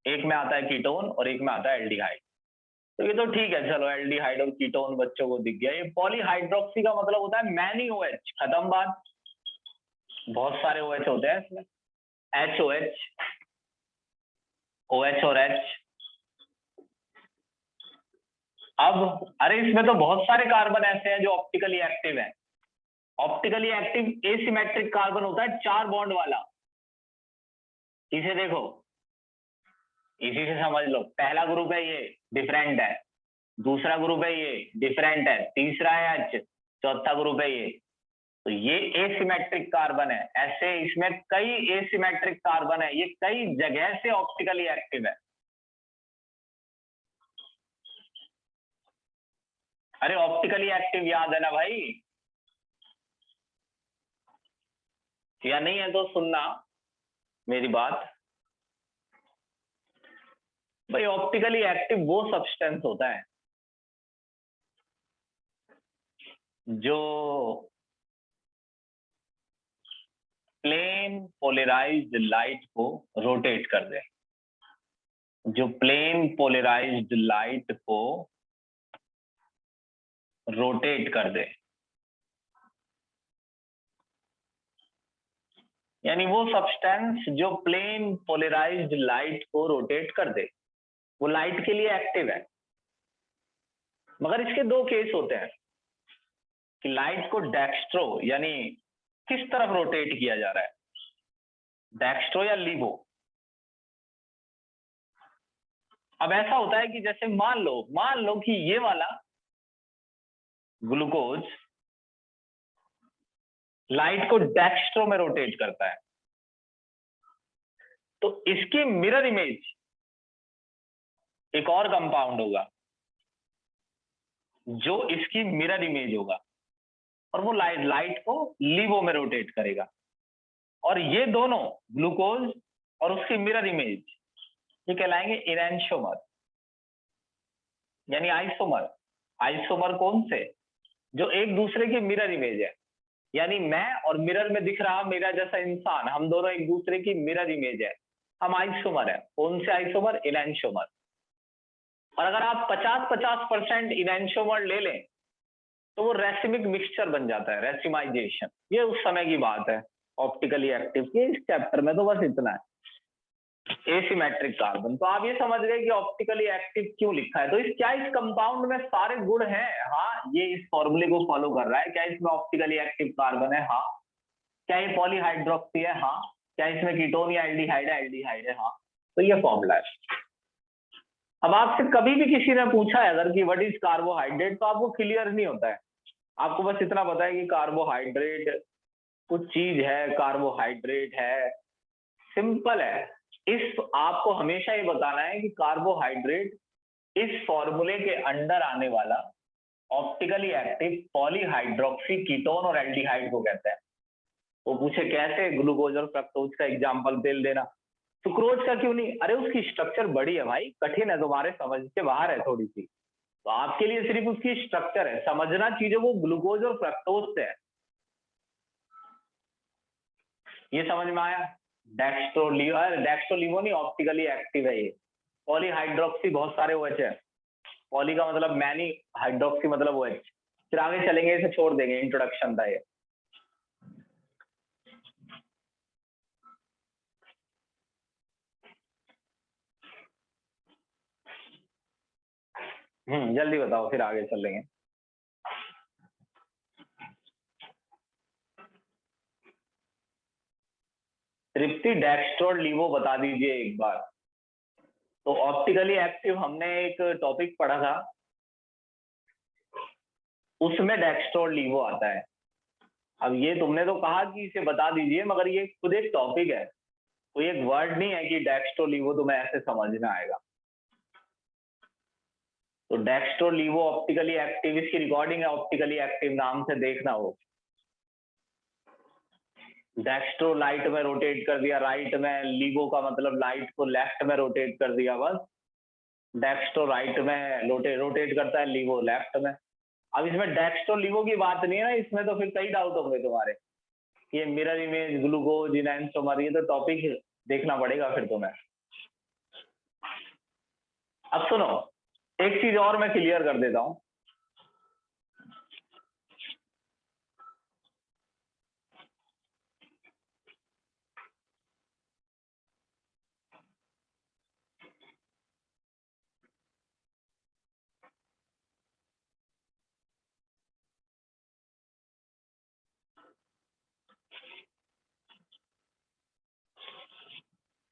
एक में आता है कीटोन और एक में आता है एल्डिहाइड। तो ये तो ठीक है, चलो एल्डिहाइड और कीटोन बच्चों को दिख गया। ये पॉलीहाइड्रोक्सी का मतलब होता है मैनी OH, खत्म बात, बहुत सारे OH होते हैं इसमें, HOH, OH और H। अब अरे इसमें तो बहुत सारे कार्बन ऐसे हैं जो ऑप्टिकली एक्टिव हैं। ऑप्टिकली एक्टिव एसिमेट्रिक कार्बन होता है 4 बॉन्ड वाला। इसे देखो, इसी से समझ लो, पहला ग्रुप है ये, डिफरेंट है, दूसरा ग्रुप है ये, डिफरेंट है, तीसरा है H, चौथा ग्रुप है ये। तो ये एसिमेट्रिक कार्बन है। ऐसे इसमें कई एसिमेट्रिक कार्बन है, ये कई जगह से ऑप्टिकली एक्टिव है। अरे ऑप्टिकली एक्टिव याद है ना भाई, या नहीं है तो सुनना मेरी बात। भाई ऑप्टिकली एक्टिव वो सब्सटेंस होता है जो प्लेन पोलराइज्ड लाइट को रोटेट कर दे, जो प्लेन पोलराइज्ड लाइट को रोटेट कर दे। यानी वो सब्सटेंस जो प्लेन पोलराइज्ड लाइट को रोटेट कर दे, वो लाइट के लिए एक्टिव है। मगर इसके दो केस होते हैं कि लाइट को डेक्स्ट्रो यानी किस तरफ रोटेट किया जा रहा है, डेक्स्ट्रो या लीवो। अब ऐसा होता है कि जैसे मान लो कि ये वाला ग्लूकोज लाइट को डेक्स्ट्रो में रोटेट करता है, तो इसकी मिरर इमेज एक और कंपाउंड होगा जो इसकी मिरर इमेज होगा, और वो लाइट को लीवो में रोटेट करेगा। और ये दोनों ग्लूकोज और उसकी मिरर इमेज ये कहलाएंगे इनैंशोमर, यानी आइसोमर। आइसोमर कौन से, जो एक दूसरे की मिरर इमेज है। यानी मैं और मिरर में दिख रहा मेरा जैसा इंसान, हम दोनों एक दूसरे की मिरर इमेज है, हम आइसोमर है। कौन से आइसोमर, इनैंशोमर। और अगर आप 50-50% इनैंशोमर ले लें तो वो रेसिमिक मिक्सचर बन जाता है, रेसिमाइजेशन। ये उस समय की बात है ऑप्टिकली एक्टिव की। इस चैप्टर में तो बस इतना है, एसिमेट्रिक कार्बन। तो आप ये समझ गए कि ऑप्टिकली एक्टिव क्यों लिखा है। तो इस कंपाउंड में सारे गुण हैं, हाँ ये इस फॉर्मूले को फॉलो कर रहा है। क्या इसमें ऑप्टिकली एक्टिव कार्बन है, हाँ। क्या ये पॉलीहाइड्रोक्सी है, हाँ। क्या इसमें कीटोन या एल्डिहाइड है, हाँ। तो ये फॉर्मूला है। अब आपसे कभी भी किसी ने पूछा है अगर कि व्हाट इज कार्बोहाइड्रेट, तो आपको क्लियर नहीं होता है। आपको बस इतना पता है कि कार्बोहाइड्रेट कुछ चीज है, कार्बोहाइड्रेट है, सिंपल है। इस आपको हमेशा ये बताना है कि कार्बोहाइड्रेट इस फॉर्मूले के अंडर आने वाला ऑप्टिकली एक्टिव पॉलीहाइड्रोक्सी कीटोन और एल्डिहाइड को कहते हैं। वो पूछे कैसे, ग्लूकोज और फ्रक्टोज का एग्जांपल दे देना। सुक्रोज का क्यों नहीं, अरे उसकी स्ट्रक्चर बड़ी है भाई, कठिन है, तुम्हारे समझ के बाहर है थोड़ी सी। तो आपके लिए सिर्फ उसकी स्ट्रक्चर है, समझना चीजों को ग्लूकोज और फ्रक्टोज से है। ये समझ में आया। डेक्स्ट्रोलीवो नहीं, ऑप्टिकली एक्टिव है ये। पॉलीहाइड्रोक्सी बहुत सारे OH है, पॉली का मतलब मैनी, हाइड्रोक्सी मतलब OH। फिर आगे चलेंगे, इसे छोड़ देंगे, इंट्रोडक्शन था ये। जल्दी बताओ फिर आगे चलेंगे। तृप्ति डेक्स्ट्रोलीवो बता दीजिए एक बार। तो ऑप्टिकली एक्टिव हमने एक टॉपिक पढ़ा था, उसमें डेक्स्ट्रो और लीवो आता है। अब ये तुमने तो कहा कि इसे बता दीजिए, मगर ये खुद एक टॉपिक है, कोई एक वर्ड नहीं है कि डेक्स्ट्रो लीवो तुम्हें ऐसे समझ में आएगा। तो डेक्स्ट्रो लीवो ऑप्टिकली एक्टिव, इसकी रिकॉर्डिंग है ऑप्टिकली एक्टिव नाम से, देखना हो। डेक्स्ट्रो लाइट में रोटेट कर दिया राइट में, लीवो का मतलब लाइट को लेफ्ट में रोटेट कर दिया, बस। डेक्स्ट्रो राइट में रोटेट करता है, लीवो लेफ्ट में। अब इसमें डेक्स्ट्रो लीवो की बात नहीं है ना, इसमें तो फिर कई डाउट होंगे तुम्हारे, ये मिरर इमेज, ग्लूकोज, इनैंसोमर, ये तो टॉपिक देखना पड़ेगा फिर तुम्हें। अब सुनो, एक चीज और मैं क्लियर कर देता हूं।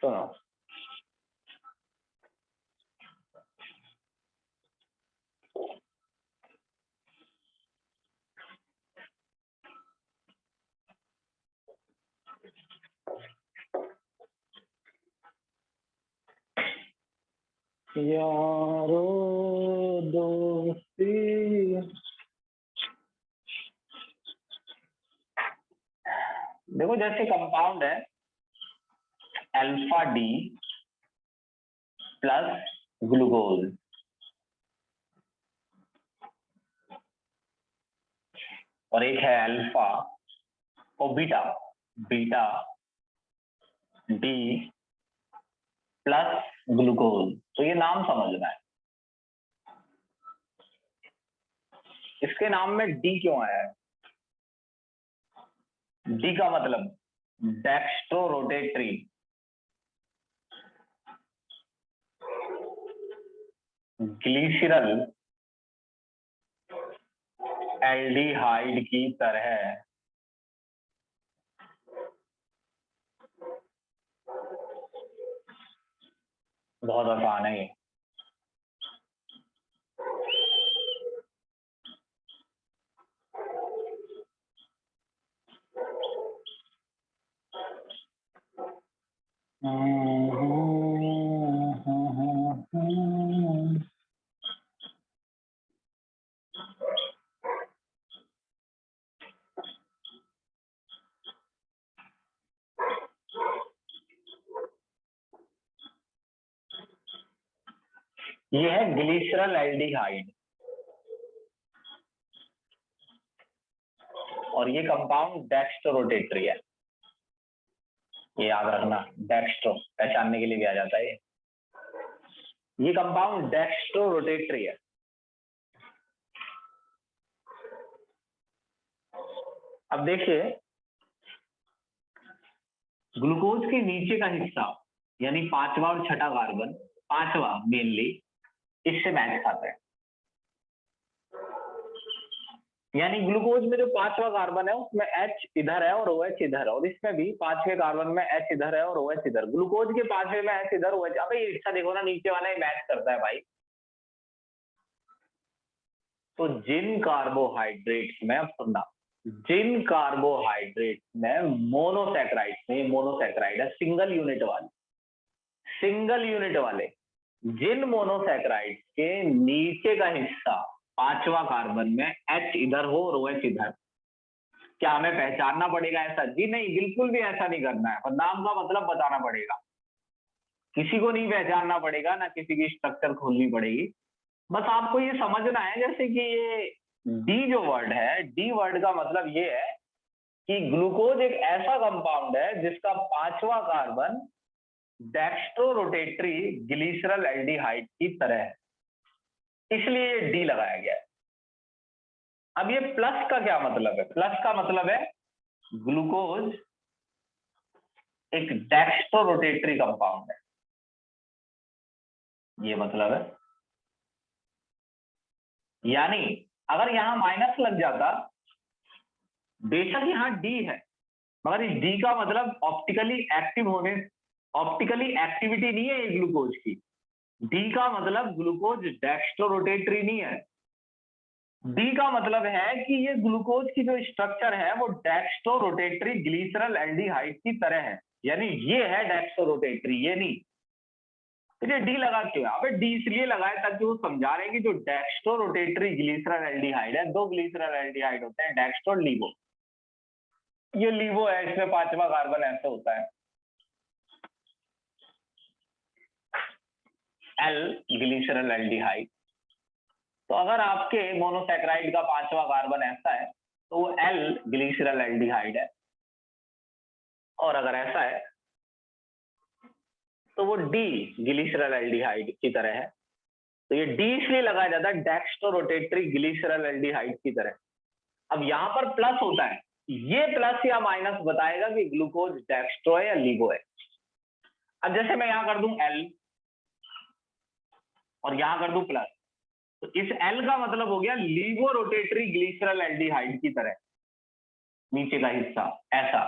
सुनो, यारो दोस्ती, देखो जैसे कंपाउंड है अल्फा डी प्लस ग्लूकोज, और एक है अल्फा और beta, beta D plus glucose. तो ये नाम समझना है, इसके नाम में डी क्यों आया है? डी का मतलब डेक्स्ट्रो रोटेटरी, ग्लिसरल एल्डिहाइड की तरह। बहुत आसान है ये। ये है ग्लिसरल एल्डिहाइड, और ये कंपाउंड डेक्स्ट्रो रोटेटरी है, ये याद रखना। डेक्स्ट्रो पहचानने के लिए भी आ जाता है ये कंपाउंड डेक्स्ट्रो रोटेटरी है। अब देखिए, ग्लूकोज के नीचे का हिस्सा यानी पांचवा और छठा कार्बन, पांचवा मेनली इससे मैच खाता है। यानी ग्लूकोज में जो पांचवा कार्बन है उसमें H इधर है और OH इधर है, और इसमें भी पांचवें कार्बन में H इधर है और OH इधर। ग्लूकोज के पांचवें में H इधर, OH। अबे ये हिस्सा देखो ना, नीचे वाला ही मैच करता है भाई। तो जिन कार्बोहाइड्रेट्स में, अब सुनना, जिन कार्बोहाइड्रेट्स में मोनोसैकेराइड्स में, मोनोसैकेराइड है सिंगल यूनिट वाले, सिंगल यूनिट वाले, जिन मोनोसैकेराइड्स के नीचे का हिस्सा पांचवा कार्बन में H इधर हो और OH इधर, क्या हमें पहचानना पड़ेगा ऐसा? जी नहीं, बिल्कुल भी ऐसा नहीं करना है, पर नाम का मतलब बताना पड़ेगा। किसी को नहीं पहचानना पड़ेगा, ना किसी की स्ट्रक्चर खोलनी पड़ेगी। बस आपको ये समझना है जैसे कि ये डी जो वर्ड है, डी वर्ड का मतलब ये है कि ग्लूकोज एक ऐसा कंपाउंड है जिसका पांचवा carbon dextro rotatory glyceraldehyde की तरह है, इसलिए डी लगाया गया है। अब ये प्लस का क्या मतलब है? प्लस का मतलब है ग्लूकोज एक डेक्स्ट्रो रोटेटरी कंपाउंड है, ये मतलब है। यानी अगर यहां माइनस लग जाता, बेशक यहां डी है, मगर इस डी का मतलब ऑप्टिकली एक्टिव होने, ऑप्टिकली एक्टिविटी नहीं है ये ग्लूकोज की, डी का मतलब ग्लूकोज डेक्स्ट्रो रोटेटरी नहीं है। डी का मतलब है कि ये ग्लूकोज की जो स्ट्रक्चर है वो डेक्स्ट्रो रोटेटरी ग्लिसरल एल्डिहाइड की तरह है, यानी ये है डेक्स्ट्रो रोटेटरी, ये नहीं। तो ये डी लगा क्यों? अबे डी इसलिए लगाए ताकि वो समझा रहे हैं कि जो डेक्स्ट्रो रोटेटरी ग्लिसरल एल्डिहाइड है, दो ग्लिसरल एल्डिहाइड होते हैं, डेक्स्ट्रो और लीवो। ये लीवो है, इसमें 5वां कार्बन ऐसे होता है, एल ग्लिसरल एल्डिहाइड। तो अगर आपके मोनोसैकेराइड का 5वां कार्बन ऐसा है तो वो एल ग्लिसरल एल्डिहाइड है, और अगर ऐसा है तो वो डी ग्लिसरल एल्डिहाइड की तरह है। तो ये डी इसलिए लगाया जाता है डेक्स्ट्रो रोटेटरी ग्लिसरल एल्डिहाइड की तरह। अब यहां पर प्लस होता है, ये प्लस या माइनस बताएगा कि ग्लूकोज डेक्स्ट्रो है या लीवो है। अब जैसे मैं यहां कर दूं एल और यहां कर दूं प्लस, तो इस एल का मतलब हो गया लीवो रोटेटरी ग्लिसरल एल्डिहाइड की तरह, नीचे का हिस्सा ऐसा।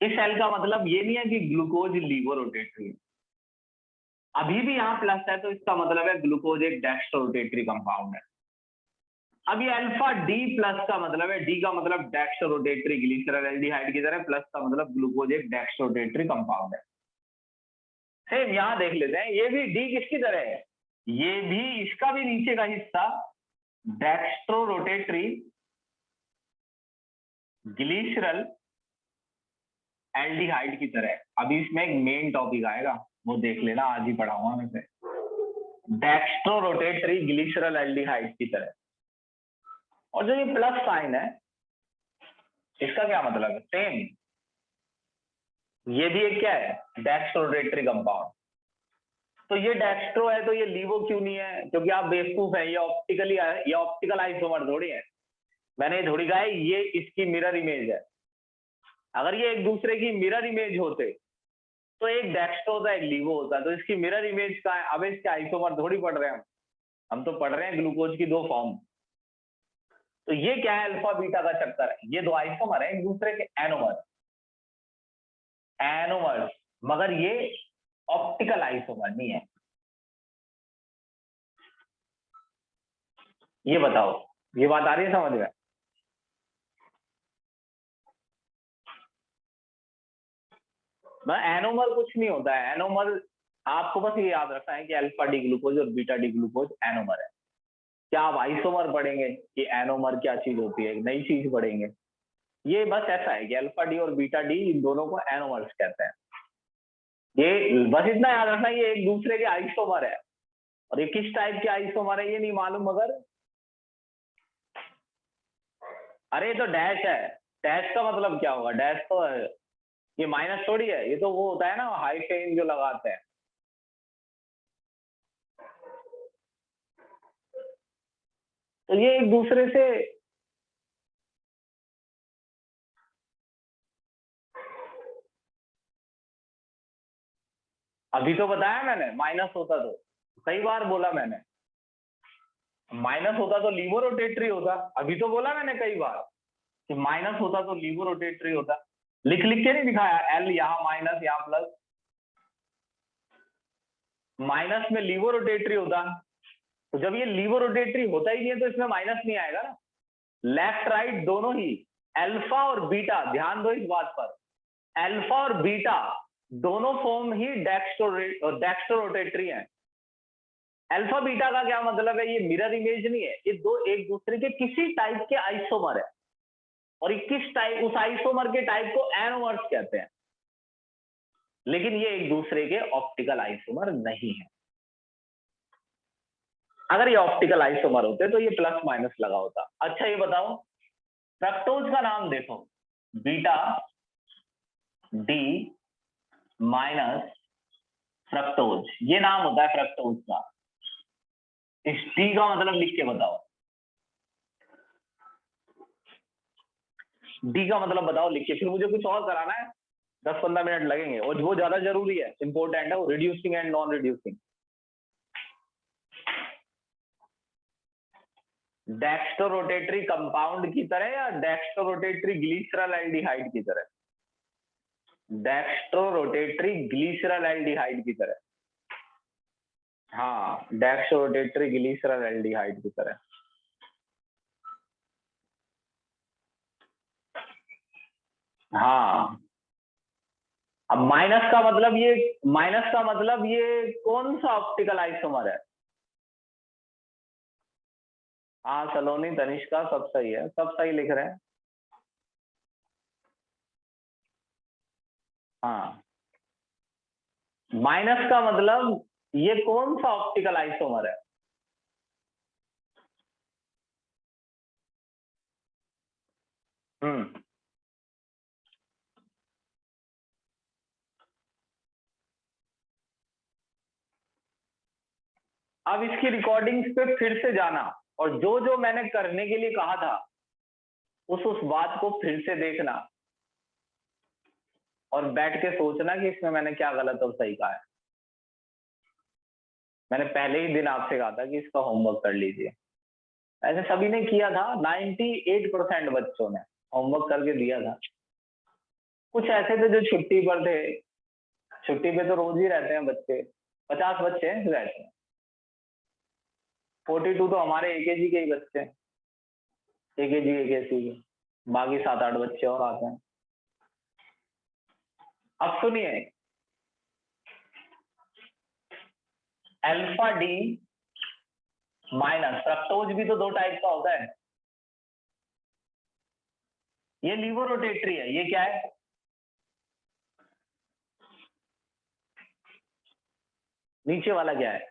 इस एल का मतलब ये नहीं है कि ग्लूकोज लीवो रोटेटरी है। अभी भी यहां प्लस है तो इसका मतलब है ग्लूकोज एक डेक्स्ट्रो रोटेटरी कंपाउंड है। अब ये अल्फा डी प्लस का मतलब है, डी का मतलब डेक्स्ट्रो रोटेटरी ग्लिसरल एल्डिहाइड की तरह, प्लस का मतलब ग्लूकोज एक डेक्स्ट्रो रोटेटरी कंपाउंड है। सेम यहां देख लेते हैं, ये भी डी किसकी तरह है? ये भी, इसका भी नीचे का हिस्सा डेक्स्ट्रो रोटेटरी ग्लिसरल एल्डिहाइड की तरह। अभी इसमें एक मेन टॉपिक आएगा, वो देख लेना, आज ही पढ़ाऊंगा मैं से। डेक्स्ट्रो रोटेटरी ग्लिसरल एल्डिहाइड की तरह। और जो ये प्लस साइन है इसका क्या मतलब है? सेम, ये भी एक क्या है? Dextro rotatory compound. तो ये डेक्स्ट्रो है तो ये लीवो क्यों नहीं है? क्योंकि आप बेवकूफ है, ये ऑप्टिकली, ये ऑप्टिकल आइसोमर थोड़ी है। मैंने ये थोड़ी कहा है ये इसकी मिरर इमेज है। अगर ये एक दूसरे की मिरर इमेज होते तो एक डेक्स्ट्रो होता है एक लीवो होता है, तो इसकी मिरर इमेज का है। अब इसके आइसोमर थोड़ी पढ़ रहे हैं हम तो पढ़ रहे हैं ग्लूकोज की दो फॉर्म। तो ये क्या है? अल्फा बीटा का चक्कर है। ये दो आइसोमर है एक दूसरे के एनोमर, एनोमर्स, मगर ये ऑप्टिकल आइसोमर नहीं है। ये बताओ, ये बात आ रही है समझ में? एनोमर कुछ नहीं होता है। एनोमर आपको बस ये याद रखना है कि अल्फा डी ग्लूकोज और बीटा डी ग्लूकोज एनोमर है। क्या आप आइसोमर पढ़ेंगे कि एनोमर क्या चीज होती है, एक नई चीज पढ़ेंगे? ये बस ऐसा है कि अल्फा डी और बीटा डी इन दोनों को एनोमर्स कहते हैं। ये बस इतना याद रखना, ये एक दूसरे के आइसोमर है। और ये किस टाइप के आइसोमर है ये नहीं मालूम, मगर अरे तो डैश है। डैश का मतलब क्या होगा? डैश तो है, ये माइनस थोड़ी है, ये तो वो होता है ना हाइफेन जो लगाते हैं। तो ये एक दूसरे से अभी तो बताया मैंने, माइनस होता तो कई बार बोला मैंने, माइनस होता तो लीवो रोटेटरी होता। अभी तो बोला मैंने कई बार कि माइनस होता तो लीवो रोटेटरी होता। लिख लिख के नहीं दिखाया, एल यहाँ माइनस यहाँ प्लस। माइनस में लीवो रोटेटरी होता, तो जब ये लीवो रोटेटरी होता ही नहीं है तो इसमें माइनस नहीं आएगा ना। लेफ्ट राइट दोनों ही, अल्फा और बीटा, ध्यान दो इस बात पर, अल्फा और बीटा दोनों फॉर्म ही डेक्स्ट्रो रोटेटरी है। अल्फा बीटा का क्या मतलब है? ये मिरर इमेज नहीं है, ये दो एक दूसरे के किसी टाइप के आइसोमर है। और ये किस टाइप, उस आइसोमर के टाइप को एनोमर्स कहते हैं। लेकिन ये एक दूसरे के ऑप्टिकल आइसोमर नहीं है। अगर ये ऑप्टिकल आइसोमर होते तो ये प्लस माइनस लगा होता। अच्छा ये बताओ, फ्रक्टोज का नाम देखो, बीटा डी माइनस फ्रक्टोज, ये नाम होता है फ्रक्टोज का। इस डी का मतलब लिख के बताओ, डी का मतलब बताओ लिख के, फिर मुझे कुछ और कराना है, 10-15 मिनट लगेंगे और वो ज्यादा जरूरी है, इंपॉर्टेंट है, वो reducing and non reducing. Dextro rotatory compound की तरह या डेक्स्ट्रो रोटेटरी ग्लिसरल एल्डिहाइड की तरह? डेक्स्ट्रो रोटेटरी ग्लिसरल एल्डिहाइड की तरह। हाँ, डेक्स्ट्रो रोटेटरी ग्लिसरॉल एल्डिहाइड की तरह। हाँ, अब माइनस का मतलब ये कौन सा ऑप्टिकल आइसोमर है? हाँ, सलोनी, तनिष्का, सब सही है, सब सही लिख रहे हैं। हाँ, माइनस का मतलब ये कौन सा ऑप्टिकल आइसोमर है? हम्म। अब इसकी रिकॉर्डिंग्स पे फिर से जाना और जो जो मैंने करने के लिए कहा था उस बात को फिर से देखना और बैठ के सोचना कि इसमें मैंने क्या गलत और सही कहा है। मैंने पहले ही दिन आपसे कहा था कि इसका होमवर्क कर लीजिए। ऐसे सभी ने किया था, 98% बच्चों ने होमवर्क करके दिया था। कुछ ऐसे थे जो छुट्टी पर थे, छुट्टी पे तो रोज ही रहते हैं बच्चे, 50 बच्चे रहते हैं, 42 तो हमारे एकेजी के ही बच्चे हैं, एकेजी एकेसी के, बाकी 7-8 बच्चे और आते हैं। अब सुनिए, अल्फा डी माइनस, फ्रक्टोज भी तो 2 टाइप का होता है। ये लीवो रोटेटरी है, ये क्या है? नीचे वाला क्या है?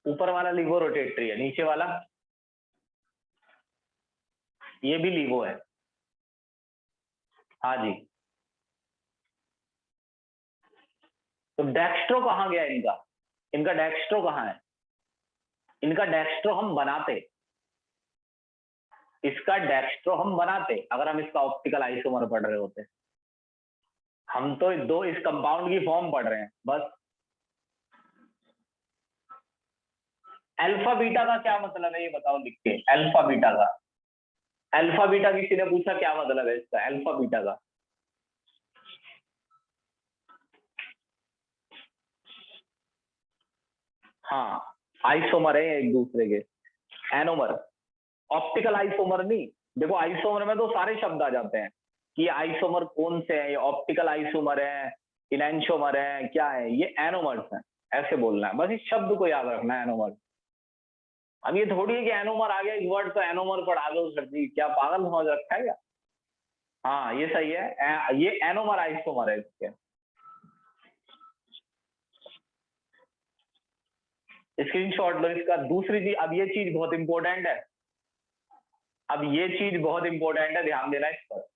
ऊपर वाला लीवो रोटेटरी है, नीचे वाला ये भी लीवो है। हाँ जी। तो डेक्स्ट्रो कहाँ गया इनका? इनका डेक्स्ट्रो कहाँ है? इनका डेक्स्ट्रो हम बनाते, इसका डेक्स्ट्रो हम बनाते अगर हम इसका ऑप्टिकल आइसोमर पढ़ रहे होते। हम तो दो इस कंपाउंड की फॉर्म पढ़ रहे हैं बस। अल्फा बीटा का क्या मतलब है ये बताओ लिख के, अल्फा बीटा का। अल्फा बीटा किसी ने पूछा क्या मतलब है इसका, अल्फा बीटा का? हाँ, आइसोमर है एक दूसरे के, एनोमर, ऑप्टिकल आइसोमर नहीं। देखो आइसोमर में तो सारे शब्द आ जाते हैं कि आइसोमर कौन से हैं, ये ऑप्टिकल आइसोमर है, इनैंशोमर है, क्या है, ये एनोमर्स हैं। ऐसे बोलना है बस, इस शब्द को याद रखना है, एनोमर। अब ये थोड़ी है कि एनोमर आ गया एक वर्ड तो एनोमर पढ़ा दो सर जी, क्या पागल समझ रखा है क्या? हाँ ये सही है, ये एनोमर आइसोमर है इसके। स्क्रीनशॉट लो इसका। दूसरी चीज, अब ये चीज बहुत इंपॉर्टेंट है, अब ये चीज बहुत इंपॉर्टेंट है, ध्यान देना इस पर।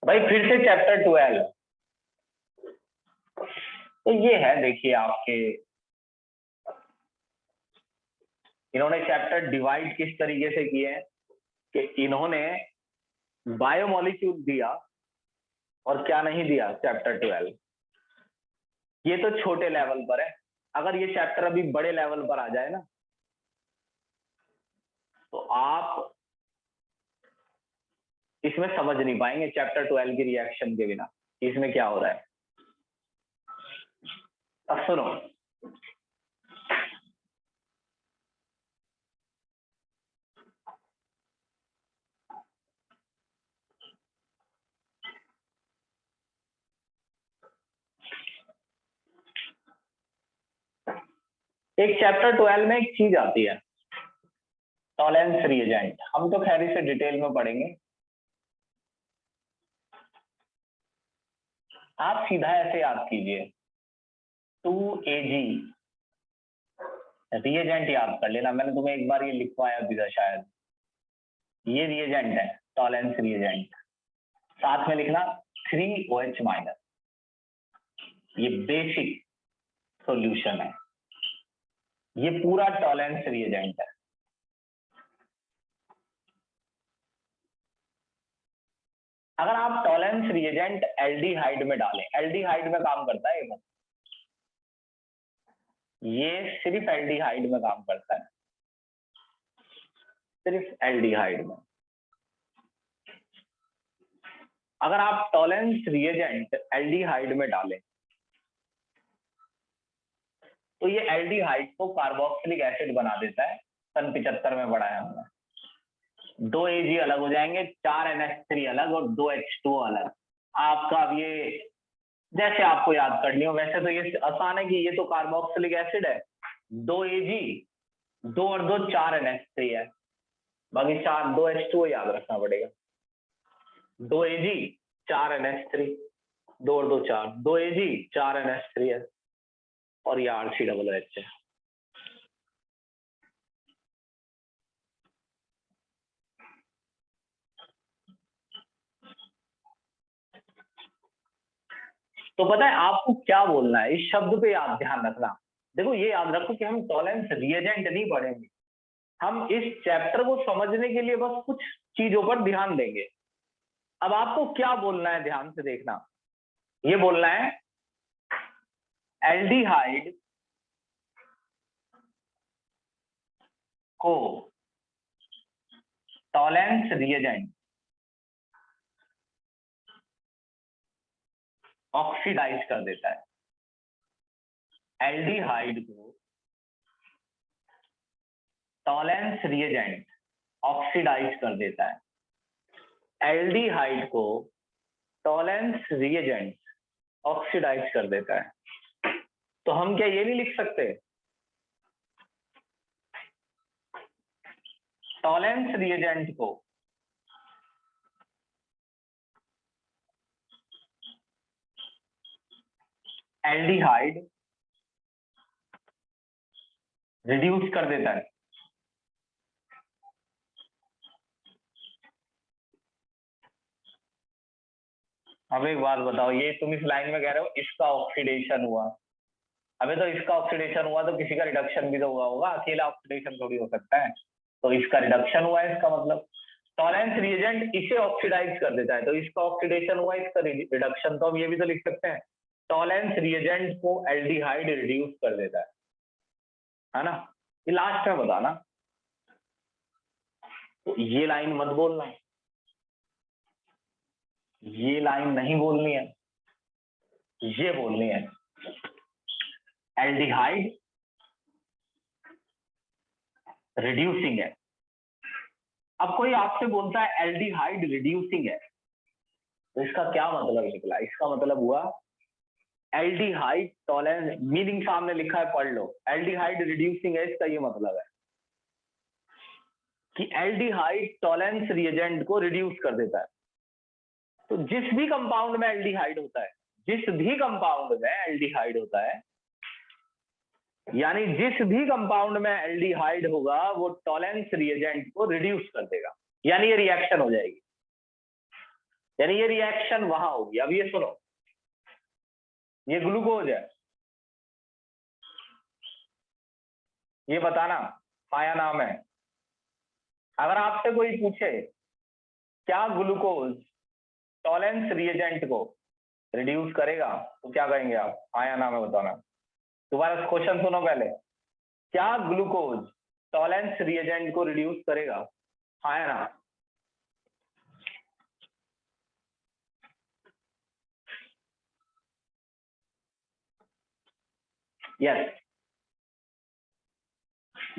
भाई फिर से चैप्टर 12, तो ये है देखिए आपके, इन्होंने चैप्टर डिवाइड किस तरीके से किए हैं कि इन्होंने बायोमोलिक्यूल दिया और क्या नहीं दिया, चैप्टर 12। ये तो छोटे लेवल पर है, अगर ये चैप्टर अभी बड़े लेवल पर आ जाए ना तो आप इसमें समझ नहीं पाएंगे चैप्टर 12 की रिएक्शन के बिना इसमें क्या हो रहा है। अब सुनो, एक चैप्टर 12 में एक चीज आती है, टॉलेंस रिएजेंट। हम तो खैर इसे डिटेल में पढ़ेंगे। आप सीधा ऐसे याद कीजिए, 2Ag रिएजेंट याद कर लेना, मैंने तुम्हें एक बार ये लिखवाया भी था शायद। ये रिएजेंट है, टॉलेंस रिएजेंट। साथ में लिखना 3OH माइनस, ये बेसिक सॉल्यूशन है, ये पूरा टॉलेंस रिएजेंट है। अगर आप टॉलेंस रिएजेंट एल्डिहाइड में डालें, एल्डिहाइड में काम करता है ये सिर्फ एल्डिहाइड में काम करता है, सिर्फ एल्डिहाइड में। अगर आप टॉलेंस रिएजेंट एल्डिहाइड में डालें तो ये एल्डिहाइड को कार्बोक्सिलिक एसिड बना देता है। सन 75 में पढ़ा है हमने। 2 Ag अलग हो जाएंगे, 4 NH3 अलग और 2 H2O अलग। आपका अब ये जैसे आपको याद करनी हो, वैसे तो ये आसान है कि ये तो कार्बोक्सिलिक एसिड है, 2 Ag, 2 और 2 4 NH3 है, बाकी 4 2 H2O याद रखना पड़ेगा। 2 Ag 4 NH3, 2 और 2 4, 2 Ag 4 NH3 है और ये RCOOH है। तो पता है आपको क्या बोलना है, इस शब्द पे आप ध्यान रखना। देखो ये याद रखो कि हम टॉलेंस रिएजेंट नहीं पढ़ेंगे, हम इस चैप्टर को समझने के लिए बस कुछ चीजों पर ध्यान देंगे। अब आपको क्या बोलना है, ध्यान से देखना। ये बोलना है एल्डिहाइड को टॉलेंस रिएजेंट ऑक्सीडाइज कर देता है। एल्डिहाइड को टॉलेंस रिएजेंट ऑक्सीडाइज कर देता है। एल्डिहाइड को टॉलेंस रिएजेंट ऑक्सीडाइज कर देता है। तो हम क्या ये नहीं लिख सकते, टॉलेंस रिएजेंट को एल्डिहाइड रिड्यूस कर देता है। अब एक बात बताओ, ये तुम इस लाइन में कह रहे हो इसका ऑक्सीडेशन हुआ, अबे तो इसका ऑक्सीडेशन हुआ तो किसी का रिडक्शन भी तो हुआ होगा, अकेला ऑक्सीडेशन थोड़ी हो सकता है। तो इसका रिडक्शन हुआ है, इसका मतलब टॉलेंस रिएजेंट इसे ऑक्सीडाइज कर देता है, तो इसका ऑक्सीडेशन हुआ, इसका रिडक्शन। तो हम ये भी तो लिख सकते हैं टॉलेंस रिएजेंट को एल्डिहाइड रिड्यूस कर देता है ना। ये लास्ट में बताना, तो ये लाइन मत बोलना, ये लाइन नहीं बोलनी है, ये बोलनी है एल्डिहाइड रिड्यूसिंग है। अब कोई आपसे बोलता है एल्डिहाइड रिड्यूसिंग है, तो इसका क्या मतलब निकला? इसका मतलब हुआ एल्डिहाइड टॉलेंस, मीनिंग सामने लिखा है पढ़ लो, एल्डिहाइड रिड्यूसिंग है, इसका ये मतलब है कि एल्डिहाइड टॉलेंस रिएजेंट को रिड्यूस कर देता है। तो जिस भी कंपाउंड में एल्डिहाइड होता है, जिस भी कंपाउंड में एल्डिहाइड होता है, यानी जिस भी कंपाउंड में एल्डिहाइड होगा वो टॉलेंस रिएजेंट को रिड्यूस कर देगा, यानी ये रिएक्शन हो जाएगी, यानी ये रिएक्शन वहां होगी। अब ये सुनो, ये ग्लूकोज है, ये बताना पाया नाम है। अगर आपसे कोई पूछे क्या ग्लूकोज टॉलेंस रिएजेंट को रिड्यूस करेगा, तो क्या कहेंगे आप? आया नाम है बताना। दोबारा क्वेश्चन सुनो पहले, क्या ग्लूकोज टॉलेंस रिएजेंट को रिड्यूस करेगा? हाँ या ना? यस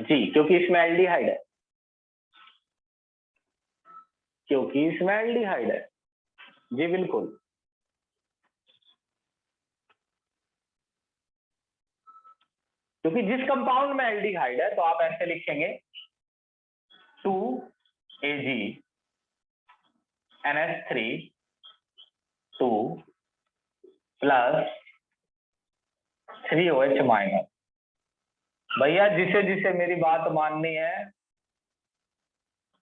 जी, क्योंकि इसमें एल्डिहाइड है, क्योंकि इसमें एल्डिहाइड है जी, बिल्कुल। क्योंकि जिस कंपाउंड में एल्डिहाइड है तो आप ऐसे लिखेंगे 2Ag NH3 2 plus 3OH minus. भैया जिसे जिसे मेरी बात माननी है,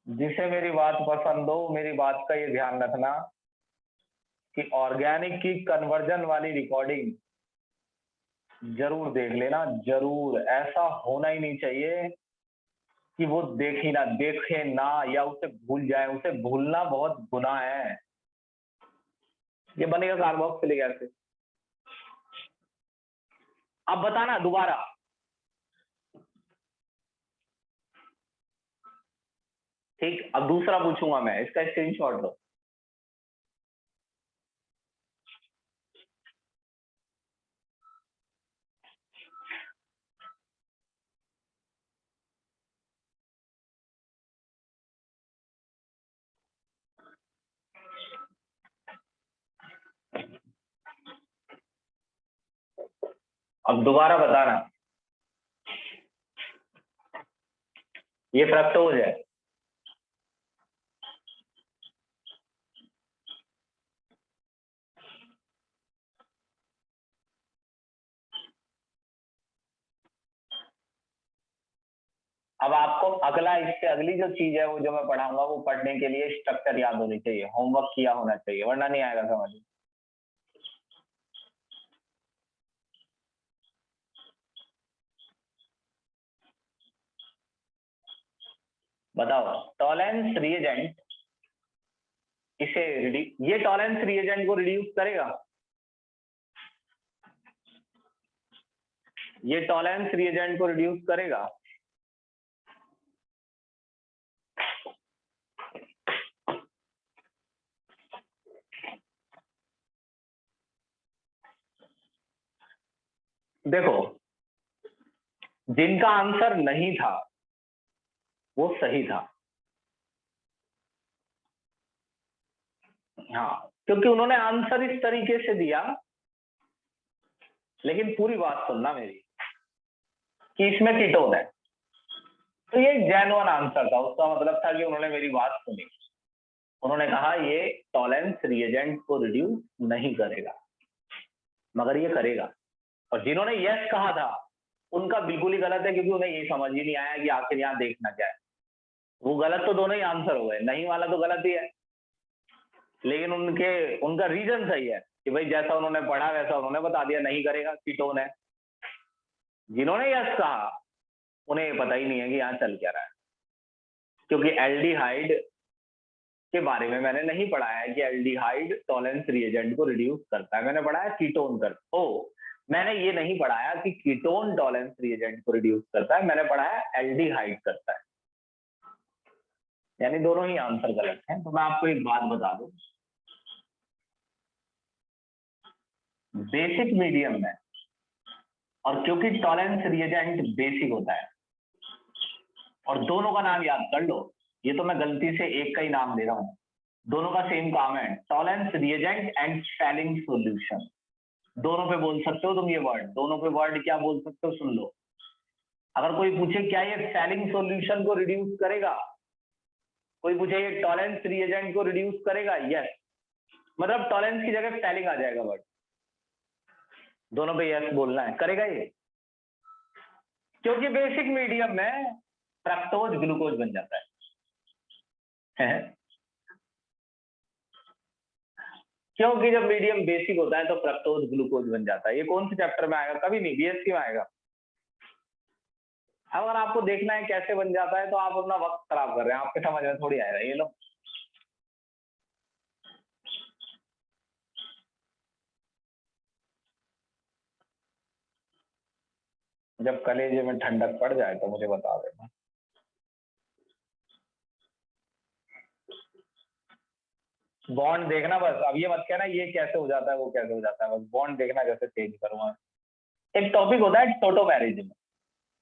जिसे मेरी बात पसंद हो, मेरी बात का ये ध्यान रखना कि ऑर्गेनिक की कन्वर्जन वाली रिकॉर्डिंग जरूर देख लेना, जरूर। ऐसा होना ही नहीं चाहिए कि वो देखे ना या उसे भूल जाए, उसे भूलना बहुत गुनाह है। ये बनेगा कार्बोक्सिलिक एसिड। अब बताना दोबारा, ठीक? अब दूसरा पूछूंगा मैं, इसका स्क्रीनशॉट लो। अब दोबारा बताना, ये फ्रक्टोज है। अब आपको अगला, इससे अगली जो चीज है वो जो मैं पढ़ाऊंगा वो पढ़ने के लिए स्ट्रक्चर याद होनी चाहिए, होमवर्क किया होना चाहिए, वरना नहीं आएगा समझ। बताओ, टॉलेंस रिएजेंट, इसे ये टॉलेंस रिएजेंट को रिड्यूस करेगा, ये टॉलेंस रिएजेंट को रिड्यूस करेगा। देखो, जिनका आंसर नहीं था वो सही था। हाँ, क्योंकि उन्होंने आंसर इस तरीके से दिया, लेकिन पूरी बात सुनना मेरी, कि इसमें कीटोन है, तो ये जेन्युइन आंसर था। उसका मतलब था कि उन्होंने मेरी बात सुनी, उन्होंने कहा ये टॉलेंस रिएजेंट को रिड्यूस नहीं करेगा, मगर ये करेगा। और जिन्होंने यस कहा था उनका बिल्कुल ही गलत है, क्योंकि उन्हें ये समझ ही नहीं आया कि आखिर यहाँ देखना क्या है। वो गलत तो दोनों ही आंसर हो गए, नहीं वाला तो गलत ही है, लेकिन उनका रीजन सही है कि भाई जैसा उन्होंने पढ़ा वैसा उन्होंने बता दिया, नहीं करेगा, कीटोन है। जिन्होंने यस कहा उन्हें ये पता ही नहीं है कि यहाँ चल क्या रहा है, क्योंकि एल्डिहाइड के बारे में मैंने नहीं पढ़ा है कि एल्डिहाइड टॉलेंस रिएजेंट को रिड्यूस करता है, मैंने पढ़ा है कीटोन करता। ओ, मैंने ये नहीं पढ़ाया कि कीटोन टॉलेंस रिएजेंट को रिड्यूस करता है, मैंने पढ़ा है एल्डिहाइड करता है। यानी दोनों ही आंसर गलत हैं। तो मैं आपको एक बात बता दूं, बेसिक मीडियम में, और क्योंकि टॉलेंस रिएजेंट बेसिक होता है, और दोनों का नाम याद कर लो, ये तो मैं गलती से एक का ही नाम दे रहा हूं, दोनों का सेम काम है, Tollens reagent and falling solution. दोनों पे बोल सकते हो तुम ये वर्ड, दोनों पे वर्ड क्या बोल सकते हो सुन लो। अगर कोई पूछे क्या ये फैलिंग सॉल्यूशन को रिड्यूस करेगा, कोई पूछे ये टॉलेंस रिएजेंट को रिड्यूस करेगा, यस, मतलब टॉलेंस की जगह फैलिंग आ जाएगा वर्ड, दोनों पे यस बोलना है, करेगा ये, क्योंकि बेसिक मीडियम में फ्रक्टोज ग्लूकोज बन जाता है। क्योंकि जब मीडियम बेसिक होता है तो फ्रक्टोज ग्लूकोज बन जाता है। ये कौन से चैप्टर में आएगा? कभी नहीं, बीएससी में आएगा। अगर आपको देखना है कैसे बन जाता है तो आप अपना वक्त खराब कर रहे हैं, आपके समझ में थोड़ी आएगा ये लो। जब कलेजे में ठंडक पड़ जाए तो मुझे बता देना। बॉन्ड देखना बस, अब ये मत कहना ये कैसे हो जाता है वो कैसे हो जाता है, बस बॉन्ड देखना कैसे चेंज करूंगा। एक टॉपिक होता है टोटोमेरिज्म।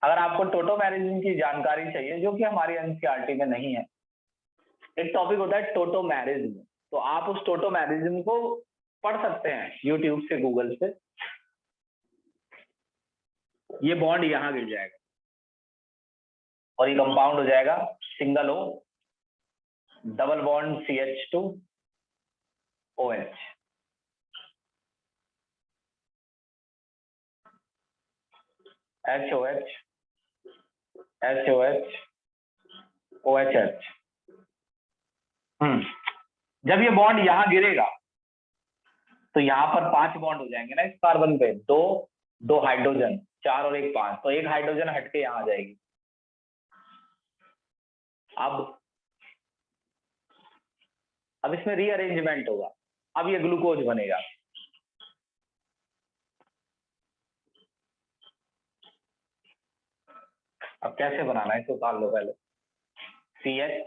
अगर आपको टोटोमेरिज्म की जानकारी चाहिए, जो कि हमारी एनसीईआरटी में नहीं है, एक टॉपिक होता है टोटोमेरिज्म, तो आप उस टोटोमेरिज्म को पढ़ सकते हैं यूट्यूब से, गूगल से। ये बॉन्ड यहां गिर जाएगा और ये कंपाउंड हो जाएगा single O double bond CH2OH। HOH HOH OHH। जब ये बॉन्ड यहां गिरेगा तो यहाँ पर 5 बॉन्ड हो जाएंगे ना इस कार्बन पे, दो हाइड्रोजन, 4 और 1 5, तो एक हाइड्रोजन हटके यहाँ आ जाएगी। अब इसमें रीअरेंजमेंट होगा, अब ये ग्लूकोज बनेगा। अब कैसे बनाना है इसको उतार लो पहले। CHOH,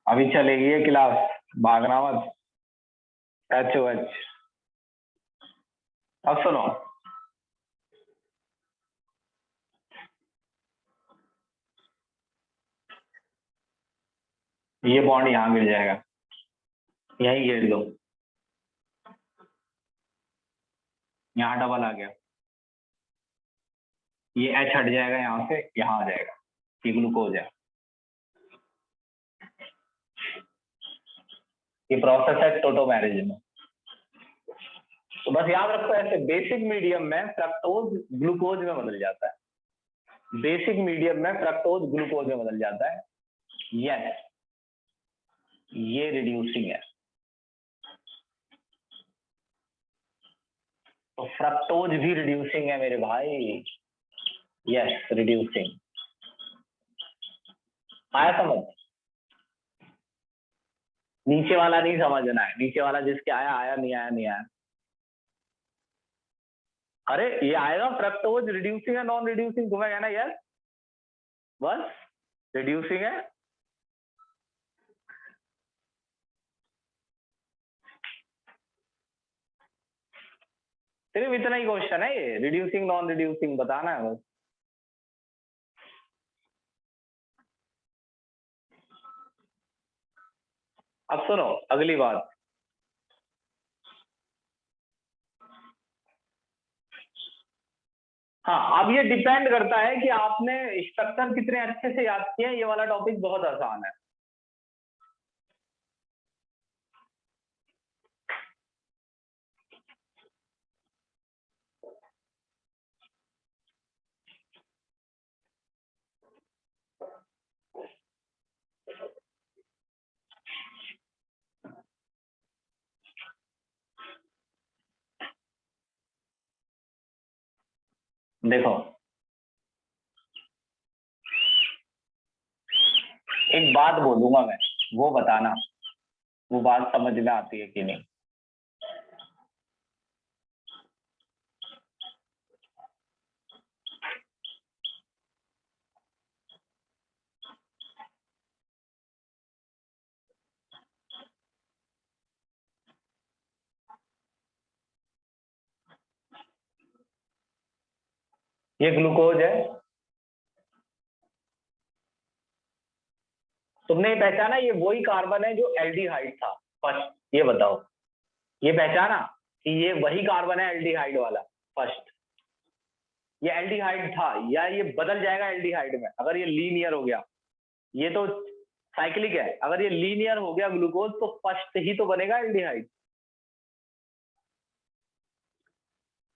अभी चलेगी ये क्लास, भागना मत। HOH। अब सुनो, ये बॉन्ड यहाँ गिर जाएगा, यही घेर दो, यहाँ डबल आ गया, ये H हट जाएगा यहाँ से, यहाँ आ जाएगा, ये ग्लूकोज है। ये प्रोसेस है टोटोमेरेज में। तो बस याद रखो ऐसे बेसिक मीडियम में फ्रक्टोज ग्लूकोज में बदल जाता है, बेसिक मीडियम में फ्रक्टोज ग्लूकोज में बदल जाता है। यस, ये रिड्यूसिंग है, तो फ्रक्टोज भी रिड्यूसिंग है मेरे भाई। Yes, reducing. आया समझ? नीचे वाला नहीं समझना है, नीचे वाला जिसके आया आया, नहीं आया नहीं आया। अरे ये आएगा फ्रक्टोज रिड्यूसिंग है नॉन रिड्यूसिंग, तुम्हें कहना यस, बस रिड्यूसिंग है। सिर्फ इतना ही क्वेश्चन है ये, रिड्यूसिंग नॉन रिड्यूसिंग बताना है बस। अब सुनो अगली बात, हाँ अब ये डिपेंड करता है कि आपने स्ट्रक्चर कितने अच्छे से याद किए। ये वाला टॉपिक बहुत आसान है। देखो एक बात बोलूंगा मैं, वो बताना वो बात समझ में आती है कि नहीं। ये ग्लूकोज है, तुमने ये पहचाना ये वही कार्बन है जो एल्डिहाइड था फर्स्ट, ये बताओ, ये पहचाना कि ये वही कार्बन है एल्डिहाइड वाला फर्स्ट। ये एल्डिहाइड था या ये बदल जाएगा एल्डिहाइड में अगर ये लीनियर हो गया। ये तो साइक्लिक है, अगर ये लीनियर हो गया ग्लूकोज तो फर्स्ट ही तो बनेगा एल्डिहाइड।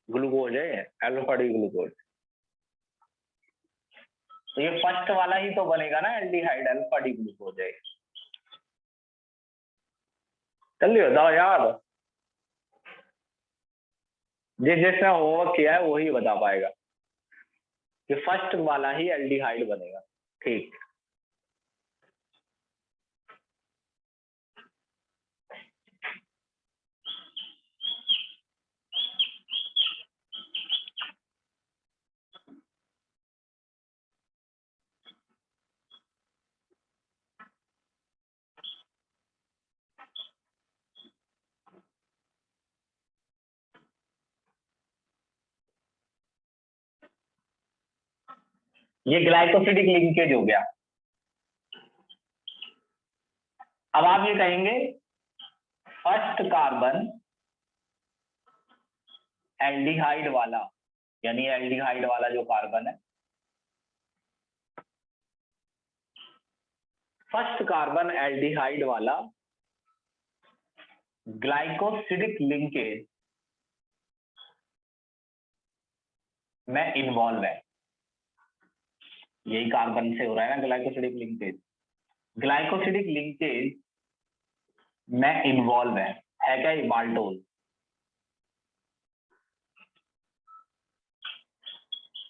ग्लूकोज है अल्फा डी ग्लूकोज, तो ये फर्स्ट वाला ही तो बनेगा ना एल्डिहाइड, अल्फा डी ग्लूकोज है। जल्दी बताओ यार, जिसने होमवर्क किया है वही बता पाएगा कि फर्स्ट वाला ही एल्डिहाइड बनेगा। ठीक, ये ग्लाइकोसिडिक लिंकेज हो गया। अब आप ये कहेंगे फर्स्ट कार्बन एल्डिहाइड वाला, यानी एल्डिहाइड वाला जो कार्बन है, फर्स्ट कार्बन एल्डिहाइड वाला ग्लाइकोसिडिक लिंकेज में इन्वॉल्व है। यही कार्बन से हो रहा है ना ग्लाइकोसिडिक लिंकेज, ग्लाइकोसिडिक लिंकेज में इन्वॉल्व है क्या ये माल्टोज।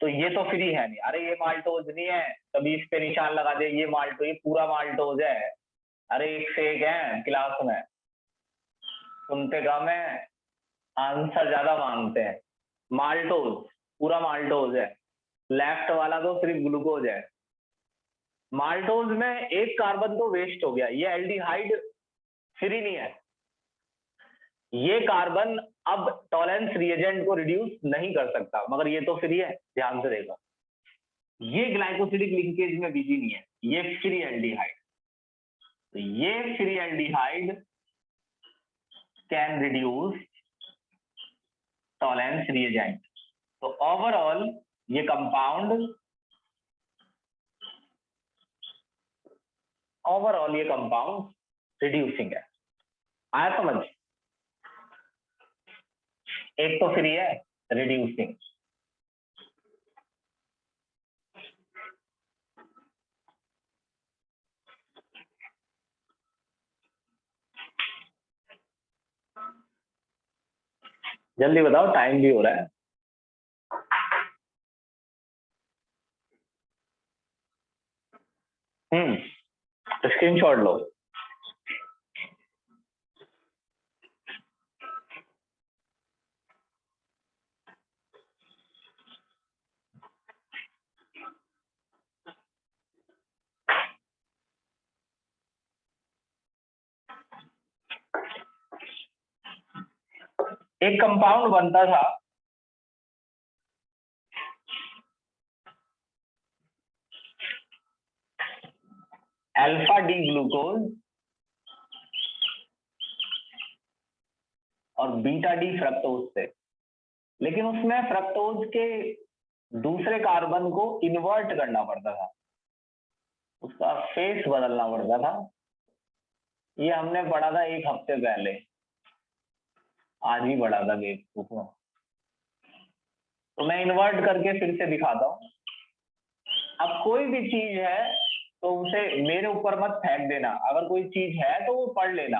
तो ये तो फ्री है नहीं, अरे ये माल्टोज नहीं है, कभी इस पे निशान लगा दे ये माल्टो, ये पूरा माल्टोज है। अरे एक से एक है क्लास में, सुनते कम है आंसर ज्यादा मांगते हैं। माल्टोज पूरा माल्टोज है, लेफ्ट वाला तो सिर्फ ग्लूकोज है। माल्टोज में एक कार्बन तो वेस्ट हो गया, ये एल्डिहाइड फ्री नहीं है, ये कार्बन अब टॉलेंस रिएजेंट को रिड्यूस नहीं कर सकता, मगर ये तो फ्री है, ध्यान से देखा। ये ग्लाइकोसिडिक लिंकेज में बिजी नहीं है, ये फ्री एल्डिहाइड। तो ये free aldehyde can reduce Tollens reagent. तो ओवरऑल ये कंपाउंड रिड्यूसिंग है। आया समझ? एक तो फ्री है, रिड्यूसिंग। जल्दी बताओ, टाइम भी हो रहा है। स्क्रीनशॉट लो। एक कंपाउंड बनता था अल्फा डी ग्लूकोज और बीटा डी फ्रक्टोज से, लेकिन उसमें फ्रक्टोज के दूसरे कार्बन को इन्वर्ट करना पड़ता था, उसका फेस बदलना पड़ता था। ये हमने पढ़ा था एक हफ्ते पहले, आज ही पढ़ा था उसको। तो मैं इन्वर्ट करके फिर से दिखाता हूँ। अब कोई भी चीज है तो उसे मेरे ऊपर मत फेंक देना। अगर कोई चीज है तो वो पढ़ लेना,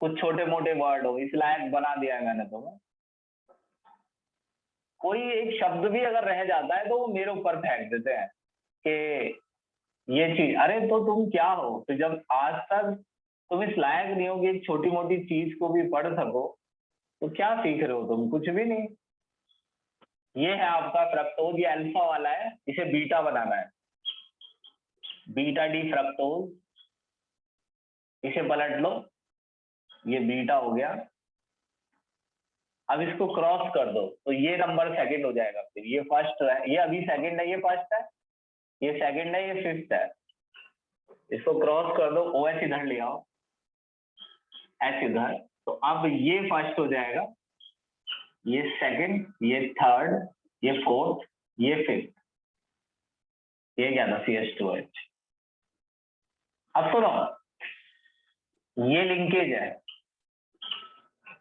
कुछ छोटे मोटे वर्ड हो, इस लायक बना दिया है मैंने तुम्हें। कोई एक शब्द भी अगर रह जाता है तो वो मेरे ऊपर फेंक देते हैं कि ये चीज, अरे तो तुम क्या हो? तो जब आज तक तुम इस लायक नहीं हो कि एक छोटी मोटी चीज को भी पढ़ सको, तो क्या सीख रहे हो तुम? कुछ भी नहीं। ये है आपका फ्रक्टोज, ये अल्फा वाला है, इसे बीटा बनाना है, बीटा डी फ्रक्टोज। इसे पलट लो, ये बीटा हो गया। अब इसको क्रॉस कर दो तो ये नंबर सेकंड हो जाएगा, फिर ये फर्स्ट है, ये अभी सेकंड है, ये फर्स्ट है, ये सेकंड है, ये फिफ्थ है। इसको क्रॉस कर दो, ओ एच इधर ले आओ, एच इधर, तो अब ये फर्स्ट हो जाएगा, ये सेकंड, ये थर्ड, ये फोर्थ, ये फिफ्थ। ये क्या था? CH2H। अब सुनो, ये लिंकेज है,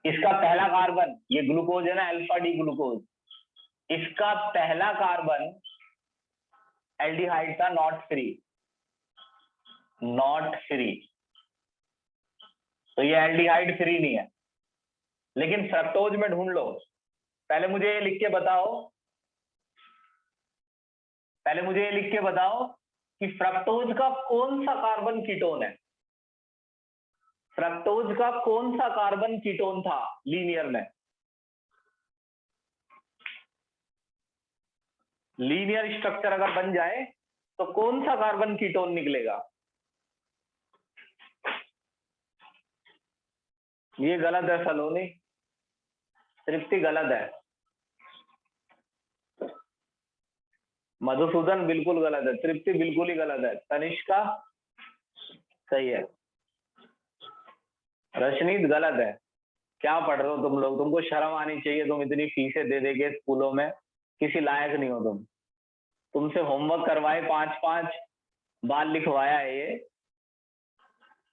इसका पहला कार्बन, ये ग्लूकोज है ना, अल्फा डी ग्लूकोज, इसका पहला कार्बन एल्डिहाइड था, नॉट फ्री, नॉट फ्री। तो ये एल्डिहाइड फ्री नहीं है। लेकिन फ्रक्टोज में ढूंढ लो। पहले मुझे ये लिख के बताओ, पहले मुझे ये लिख के बताओ कि फ्रक्टोज का कौन सा कार्बन कीटोन है? फ्रक्टोज का कौन सा कार्बन कीटोन था लीनियर में? लीनियर स्ट्रक्चर अगर बन जाए तो कौन सा कार्बन कीटोन निकलेगा? ये गलत है सलोनी, तृप्ति गलत है, मधुसूदन बिल्कुल गलत है, तृप्ति बिल्कुल ही गलत है, तनिष्का सही है, रशनीत गलत है। क्या पढ़ रहे हो तुम लोग? तुमको शर्म आनी चाहिए, तुम इतनी फीसें दे के स्कूलों में, किसी लायक नहीं हो तुम। तुमसे होमवर्क करवाए, 5-5 बार लिखवाया है ये।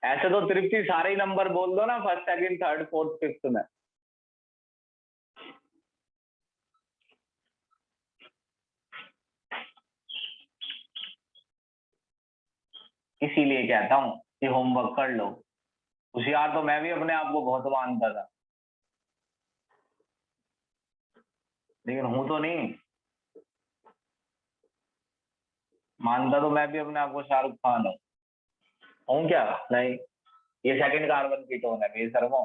ऐसे तो तृप्ति सारे ही नंबर बोल दो ना, first second third fourth fifth में। इसीलिए कहता हूं कि होमवर्क कर लो। होशियार तो मैं भी अपने आप को बहुत मानता था, लेकिन हूं तो नहीं। मानता तो मैं भी अपने आप को शाहरुख खान हूं क्या? नहीं। ये सेकंड कार्बन कीटोन है बेशर्मो।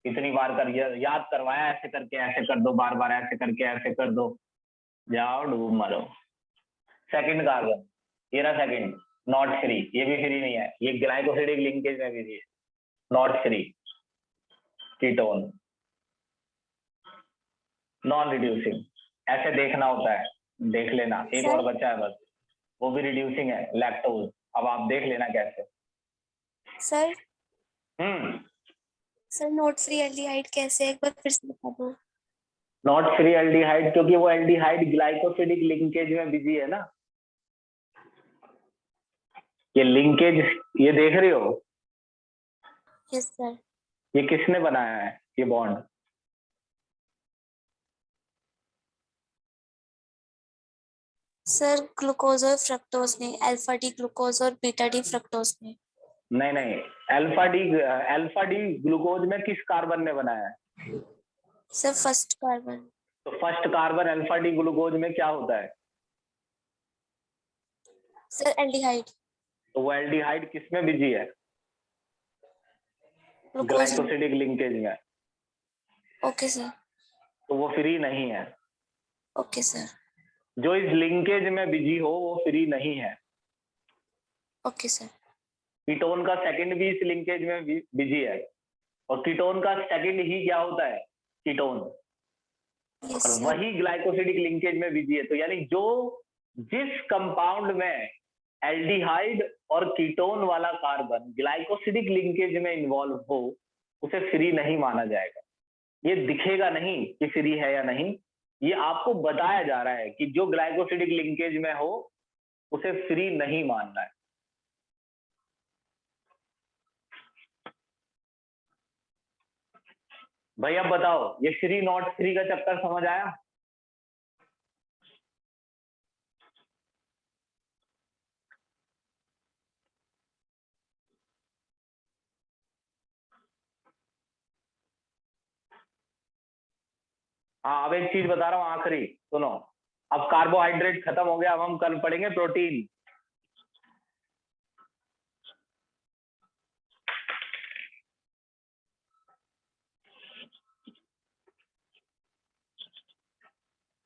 इतनी बार कर याद करवाया, ऐसे करके ऐसे कर दो, बार बार ऐसे करके ऐसे कर दो, जाओ डूब मरो। सेकंड कार्बन, ये रहा सेकंड, नॉट फ्री, ये भी फ्री नहीं है, ये ग्लाइकोसिडिक लिंकेज में भी है, not free ketone, non reducing. ऐसे देखना होता है, देख लेना। एक और बचा है बस, वो भी रिड्यूसिंग है, लैक्टोज। अब आप देख लेना कैसे। सर हम्म नोट फ्री एल्डिहाइड कैसे है? एक बार फिर से बता दो। नॉट फ्री एल्डिहाइड क्योंकि वो एल्डिहाइड ग्लाइकोसिडिक लिंकेज में बिजी है ना। ये लिंकेज, ये देख रही हो, यस सर। ये किसने बनाया है ये बॉन्ड? सर ग्लूकोज और फ्रक्टोज ने, अल्फा डी ग्लूकोज और बीटा डी फ्रक्टोज ने। नहीं नहीं, अल्फा डी ग्लूकोज में किस कार्बन ने बनाया है? Sir first carbon. तो first carbon alpha D glucose में क्या होता है? Sir aldehyde. तो वो एल्डिहाइड किस में बिजी है? ग्लूकोज। ग्लाइकोसिडिक लिंकेज में। Okay sir. तो वो फ्री नहीं है। Okay sir. जो इस लिंकेज में बिजी हो वो फ्री नहीं है। Okay sir. कीटोन का सेकंड भी इस लिंकेज में बिजी है, और कीटोन का सेकंड ही क्या होता है? कीटोन। यस और सर। वही ग्लाइकोसिडिक लिंकेज में बिजी है। तो यानी जो जिस कंपाउंड में एल्डिहाइड और कीटोन वाला कार्बन ग्लाइकोसिडिक लिंकेज में इन्वॉल्व हो उसे फ्री नहीं माना जाएगा। ये दिखेगा नहीं कि फ्री है या नहीं, ये आपको बताया जा रहा है कि जो ग्लाइकोसिडिक लिंकेज में हो उसे फ्री नहीं मानना है। भाई अब बताओ, ये फ्री नॉट फ्री का चक्कर समझ आया? हाँ, अब एक चीज बता रहा हूँ आखिरी, सुनो। अब कार्बोहाइड्रेट खत्म हो गया, अब हम कल पढ़ेंगे प्रोटीन।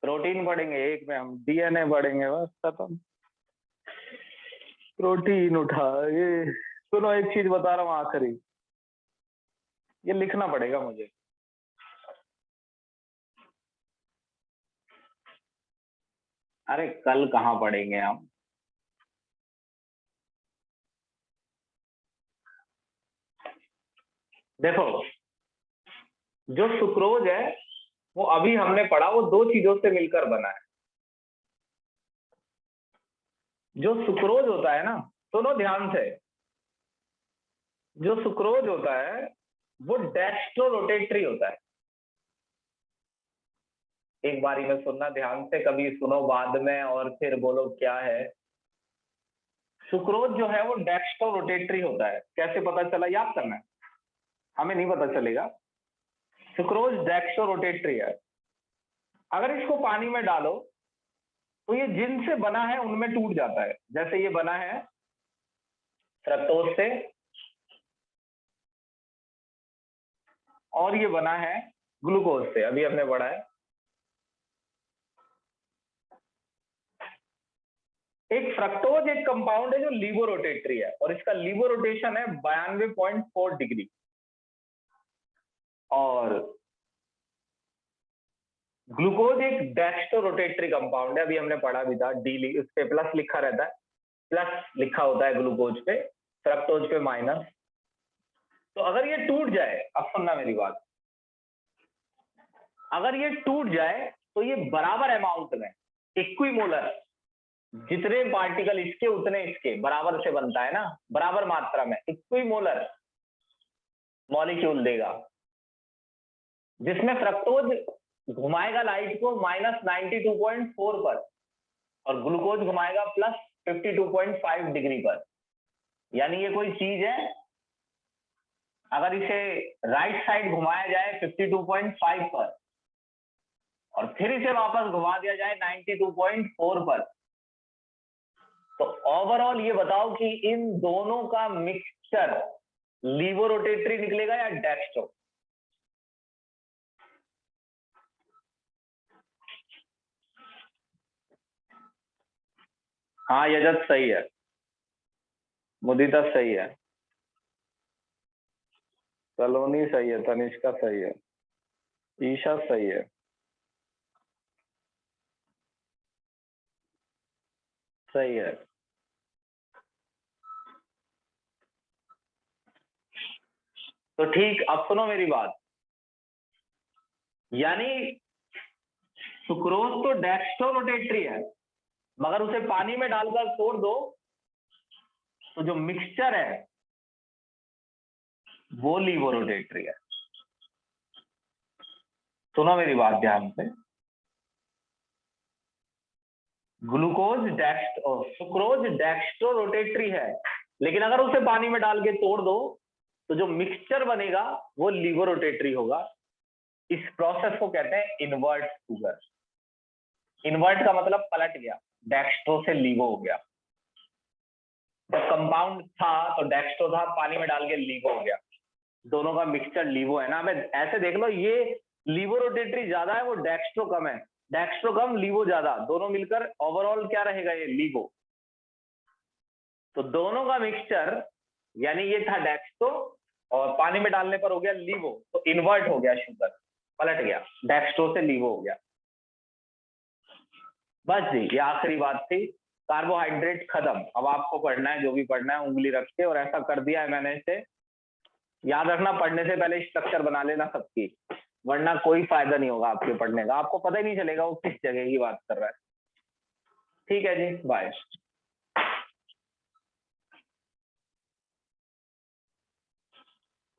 प्रोटीन पढ़ेंगे एक में, हम डीएनए पढ़ेंगे, बस खत्म। प्रोटीन उठा ये। सुनो एक चीज बता रहा हूँ आखिरी, ये लिखना पड़ेगा मुझे। अरे कल कहाँ पढ़ेंगे हम? देखो, जो सुक्रोज है वो अभी हमने पढ़ा, वो दो चीजों से मिलकर बना है। जो सुक्रोज होता है ना, सुनो ध्यान से, जो सुक्रोज होता है वो डेक्स्ट्रो रोटेटरी होता है। एक बारी में सुनना ध्यान से, कभी सुनो बाद में और फिर बोलो क्या है। सुक्रोज जो है वो डेक्स्ट्रो रोटेटरी होता है। कैसे पता चला याद करना है, हमें नहीं पता चलेगा। सुक्रोज डेक्स्ट्रो रोटेटरी है। अगर इसको पानी में डालो तो ये जिनसे बना है उनमें टूट जाता है। जैसे ये बना है फ्रक्टोज से, और ये बना है ग्लूकोज से, अभी हमने पढ़ा है। एक फ्रक्टोज एक कंपाउंड है जो लीवो रोटेटरी है, और इसका लीवो रोटेशन है 92.4 डिग्री। और ग्लूकोज एक डेक्स्ट्रो रोटेटरी कंपाउंड है, अभी हमने पढ़ा भी था। डी उस पे प्लस लिखा रहता है, प्लस लिखा होता है ग्लूकोज पे, फ्रक्टोज पे माइनस। तो अगर ये टूट जाए, अब सुनना मेरी बात, अगर ये टूट जाए तो ये बराबर अमाउंट में, इक्विमोलर, जितने पार्टिकल इसके उतने इसके बराबर से बनता है ना, बराबर मात्रा में इक्विमोलर मॉलिक्यूल देगा, जिसमें फ्रक्टोज घुमाएगा लाइट को -92.4 पर और ग्लूकोज घुमाएगा +52.5 डिग्री पर। यानी ये कोई चीज है, अगर इसे राइट साइड घुमाया जाए 52.5 पर और फिर इसे वापस घुमा दिया जाए 92.4 पर, तो ओवरऑल ये बताओ कि इन दोनों का मिक्सचर लीवो रोटेटरी निकलेगा या डेक्स्ट्रो? हाँ यजत सही है, मुदिता सही है, सलोनी सही है, तनिष्का सही है, ईशा सही है, सही है। तो ठीक, अब सुनो मेरी बात, यानी सुक्रोज तो डेक्स्ट्रो रोटेटरी है, मगर उसे पानी में डालकर तोड़ दो तो जो मिक्सचर है वो लीवो रोटेटरी है। सुनो मेरी बात ध्यान से, सुक्रोज डेक्स्ट्रो रोटेटरी है, लेकिन अगर उसे पानी में डाल के तोड़ दो तो जो मिक्सचर बनेगा वो लीवो रोटेटरी होगा। इस प्रोसेस को कहते हैं इन्वर्ट शुगर। इन्वर्ट का मतलब पलट गया, डेक्स्ट्रो से लीवो हो गया। जब कंपाउंड था तो डेक्स्ट्रो था, पानी में डाल के लीवो हो गया, दोनों का मिक्सचर लीवो है ना। हमें ऐसे देख लो, ये लीवो रोटेटरी ज्यादा है, वो डेक्स्ट्रो कम है, डेक्स्ट्रो कम लीवो ज्यादा, दोनों मिलकर ओवरऑल क्या रहेगा, ये लीवो। तो दोनों का मिक्सचर, यानी ये था डेक्स्ट्रो और पानी में डालने पर हो गया लीवो, तो इन्वर्ट हो गया शुगर, पलट गया, डेक्स्ट्रो से लीवो हो गया। बस जी, ये आखिरी बात थी। कार्बोहाइड्रेट खत्म। अब आपको पढ़ना है जो भी पढ़ना है, उंगली रख के, और ऐसा कर दिया है मैंने इसे। याद रखना, पढ़ने से पहले स्ट्रक्चर बना लेना सबकी, वरना कोई फायदा नहीं होगा आपके पढ़ने का, आपको पता ही नहीं चलेगा वो किस जगह की बात कर रहा है। ठीक है जी, बाय।